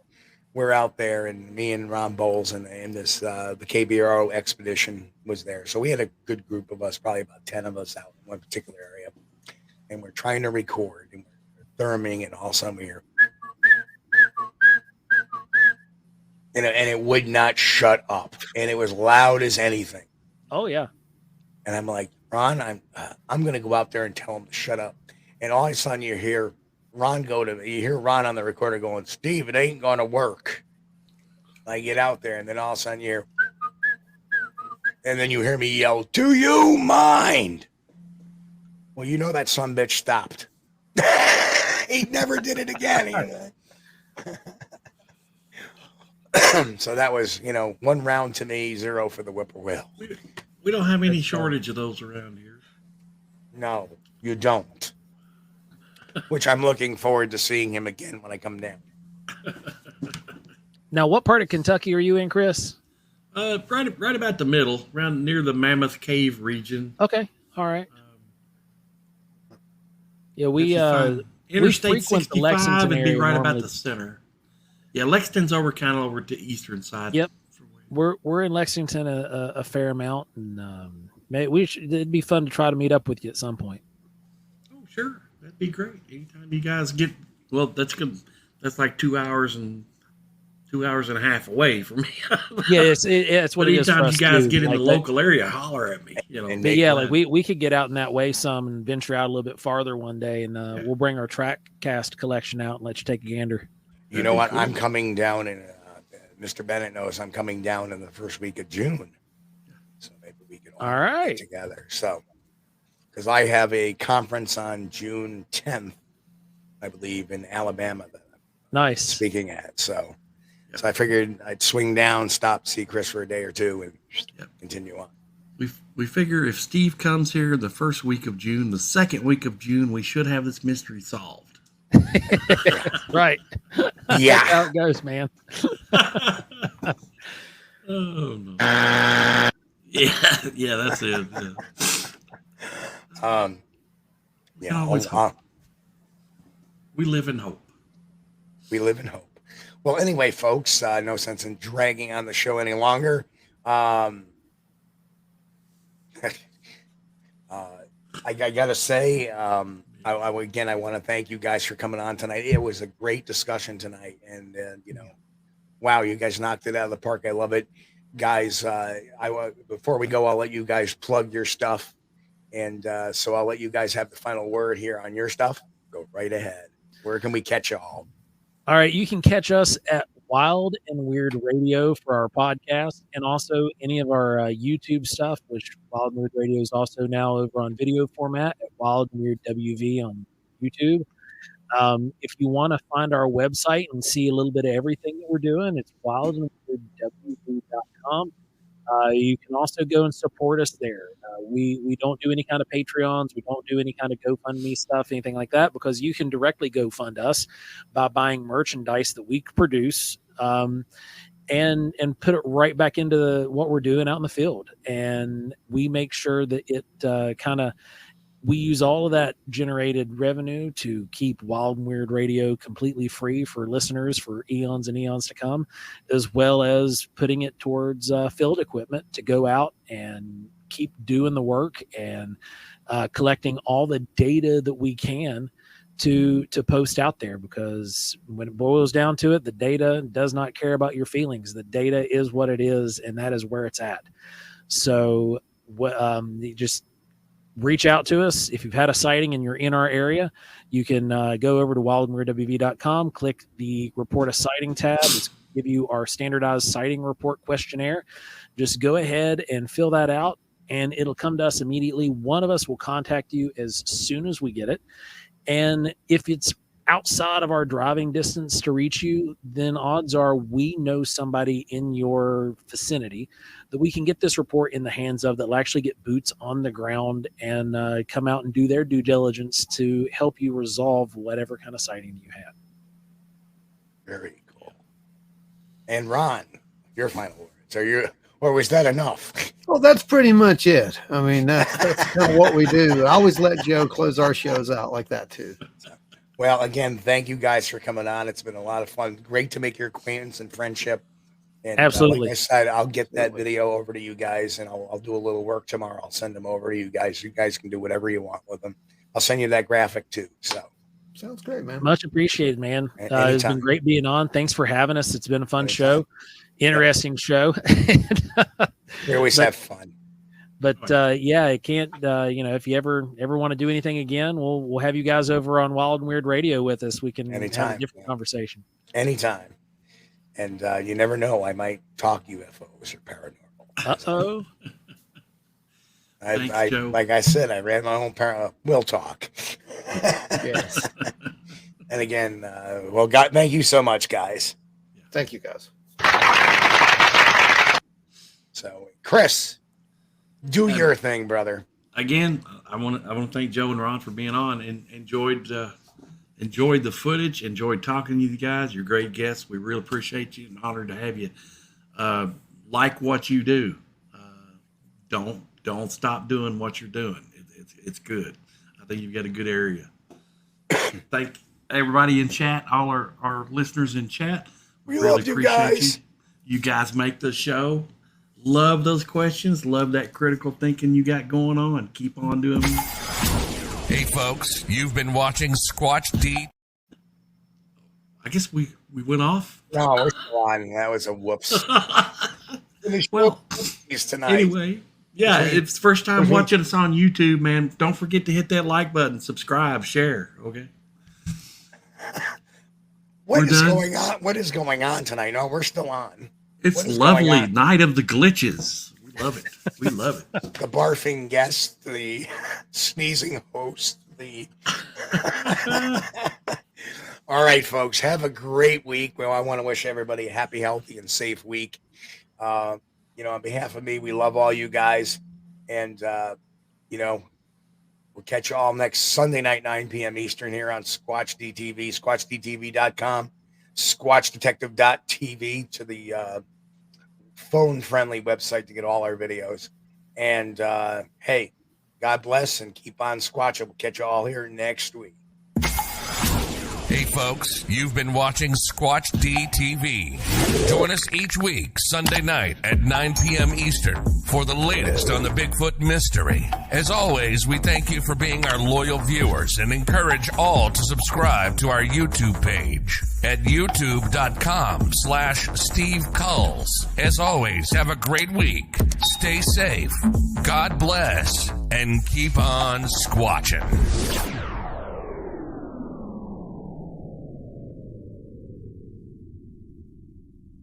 we're out there, and me and Ron Bowles and this the KBRO expedition was there. So we had a good group of us, probably about 10 of us out in one particular area, and we're trying to record, and we're therming, and all of a sudden we hear, and it would not shut up, and it was loud as anything. Oh yeah. And I'm like, Ron, I'm gonna go out there and tell him to shut up. And all of a sudden you hear Ron on the recorder going, Steve, it ain't gonna work. I get out there, and then all of a sudden you hear, and then you hear me yell, do you mind? Well, you know that sumbitch stopped. He never did it again. So that was, 1 round to me, 0 for the whippoorwill. We don't have any shortage of those around here. No, you don't. Which I'm looking forward to seeing him again when I come down. Now, what part of Kentucky are you in, Chris? Right about the middle, around near the Mammoth Cave region. Okay, all right. Yeah, we Interstate frequent the 65 Lexington would be area right normally. about the center. Yeah, Lexington's kind of over to eastern side. Yep, we're in Lexington a fair amount, and it'd be fun to try to meet up with you at some point. Oh, sure, that'd be great. Anytime you guys get, well, that's good. That's like 2 hours and 2 hours and a half away from me. Yeah, it's what it is for anytime us you guys too. get in Like the that- local area, holler at me. But yeah, like we could get out in that way some and venture out a little bit farther one day, and we'll bring our track cast collection out and let you take a gander. You know what? Cool. I'm coming down, and Mr. Bennett knows I'm coming down in the first week of June. So maybe we can all get together. So, because I have a conference on June 10th, I believe, in Alabama that I'm speaking at. So I figured I'd swing down, stop, see Chris for a day or two, and continue on. We figure if Steve comes here the first week of June, the second week of June, we should have this mystery solved. Right. Yeah. That's how it goes, man. Oh no. Yeah, that's it. We live in hope. We live in hope. Well, anyway, folks, no sense in dragging on the show any longer. I gotta say, I want to thank you guys for coming on tonight. It was a great discussion tonight, and wow, you guys knocked it out of the park. I love it, guys. Before we go, I'll let you guys plug your stuff, and so I'll let you guys have the final word here on your stuff. Go right ahead. Where can we catch y'all? All right, you can catch us at Wild and Weird Radio for our podcast, and also any of our YouTube stuff, which Wild and Weird Radio is also now over on video format at Wild and Weird WV on YouTube. If you want to find our website and see a little bit of everything that we're doing, it's wildandweirdwv.com. You can also go and support us there. We don't do any kind of Patreons. We don't do any kind of GoFundMe stuff, anything like that, because you can directly GoFund us by buying merchandise that we produce and put it right back into what we're doing out in the field. And we make sure that it we use all of that generated revenue to keep Wild and Weird Radio completely free for listeners for eons and eons to come, as well as putting it towards field equipment to go out and keep doing the work and collecting all the data that we can to post out there, because when it boils down to it, the data does not care about your feelings. The data is what it is, and that is where it's at. So just reach out to us. If you've had a sighting and you're in our area, you can go over to wildandweirdwv.com, click the report a sighting tab. It's going to give you our standardized sighting report questionnaire. Just go ahead and fill that out, and it'll come to us immediately. One of us will contact you as soon as we get it. And if it's outside of our driving distance to reach you, then odds are we know somebody in your vicinity that we can get this report in the hands of, that will actually get boots on the ground and come out and do their due diligence to help you resolve whatever kind of sighting you had. Very cool. And Ron, your final words. Or was that enough? Well, that's pretty much it. I mean, that's kind of what we do. I always let Joe close our shows out like that too. Well, again, thank you guys for coming on. It's been a lot of fun. Great to make your acquaintance and friendship. And, absolutely. Like I said, I'll get that video over to you guys, and I'll do a little work tomorrow. I'll send them over to you guys. You guys can do whatever you want with them. I'll send you that graphic too. So sounds great, man. Much appreciated, man. It's been great being on. Thanks for having us. It's been a fun show. Interesting show. We always have fun. But yeah, it can't. If you ever want to do anything again, we'll have you guys over on Wild and Weird Radio with us. We can have a different conversation. Anytime. And you never know, I might talk UFOs or paranormal. Thanks, Joe. Like I said, I ran my own will talk. Yes. And again, God, thank you so much, guys. Thank you, guys. So, Chris, do your thing, brother. Again, I want to thank Joe and Ron for being on, and enjoyed the footage. Enjoyed talking to you guys. You're great guests. We really appreciate you, and honored to have you. Like what you do. Don't stop doing what you're doing. It's good. I think you've got a good area. Thank everybody in chat, all our listeners in chat. We really love you guys. You guys make the show. Love those questions. Love that critical thinking you got going on. Keep on doing it. Hey, folks, you've been watching Squatch-D. I guess we went off. No, we're still on. That was a whoops. Well, tonight. Anyway, yeah, if it's the first time watching us on YouTube, man, don't forget to hit that like button, subscribe, share, okay? What is going on? What is going on tonight? No, we're still on. It's lovely. Night of the glitches. We love it. We love it. The barfing guest, the sneezing host, the. All right, folks. Have a great week. Well, I want to wish everybody a happy, healthy, and safe week. On behalf of me, we love all you guys. And, we'll catch you all next Sunday night, 9 p.m. Eastern here on Squatch-D TV, SquatchDTV.com, SquatchDetective.tv to the phone-friendly website to get all our videos. And, hey, God bless and keep on squatching. We'll catch you all here next week. Hey, folks, you've been watching Squatch-D TV. Join us each week, Sunday night at 9 p.m. Eastern, for the latest on the Bigfoot mystery. As always, we thank you for being our loyal viewers and encourage all to subscribe to our YouTube page at youtube.com/Steve Kulls. As always, have a great week. Stay safe. God bless. And keep on squatching.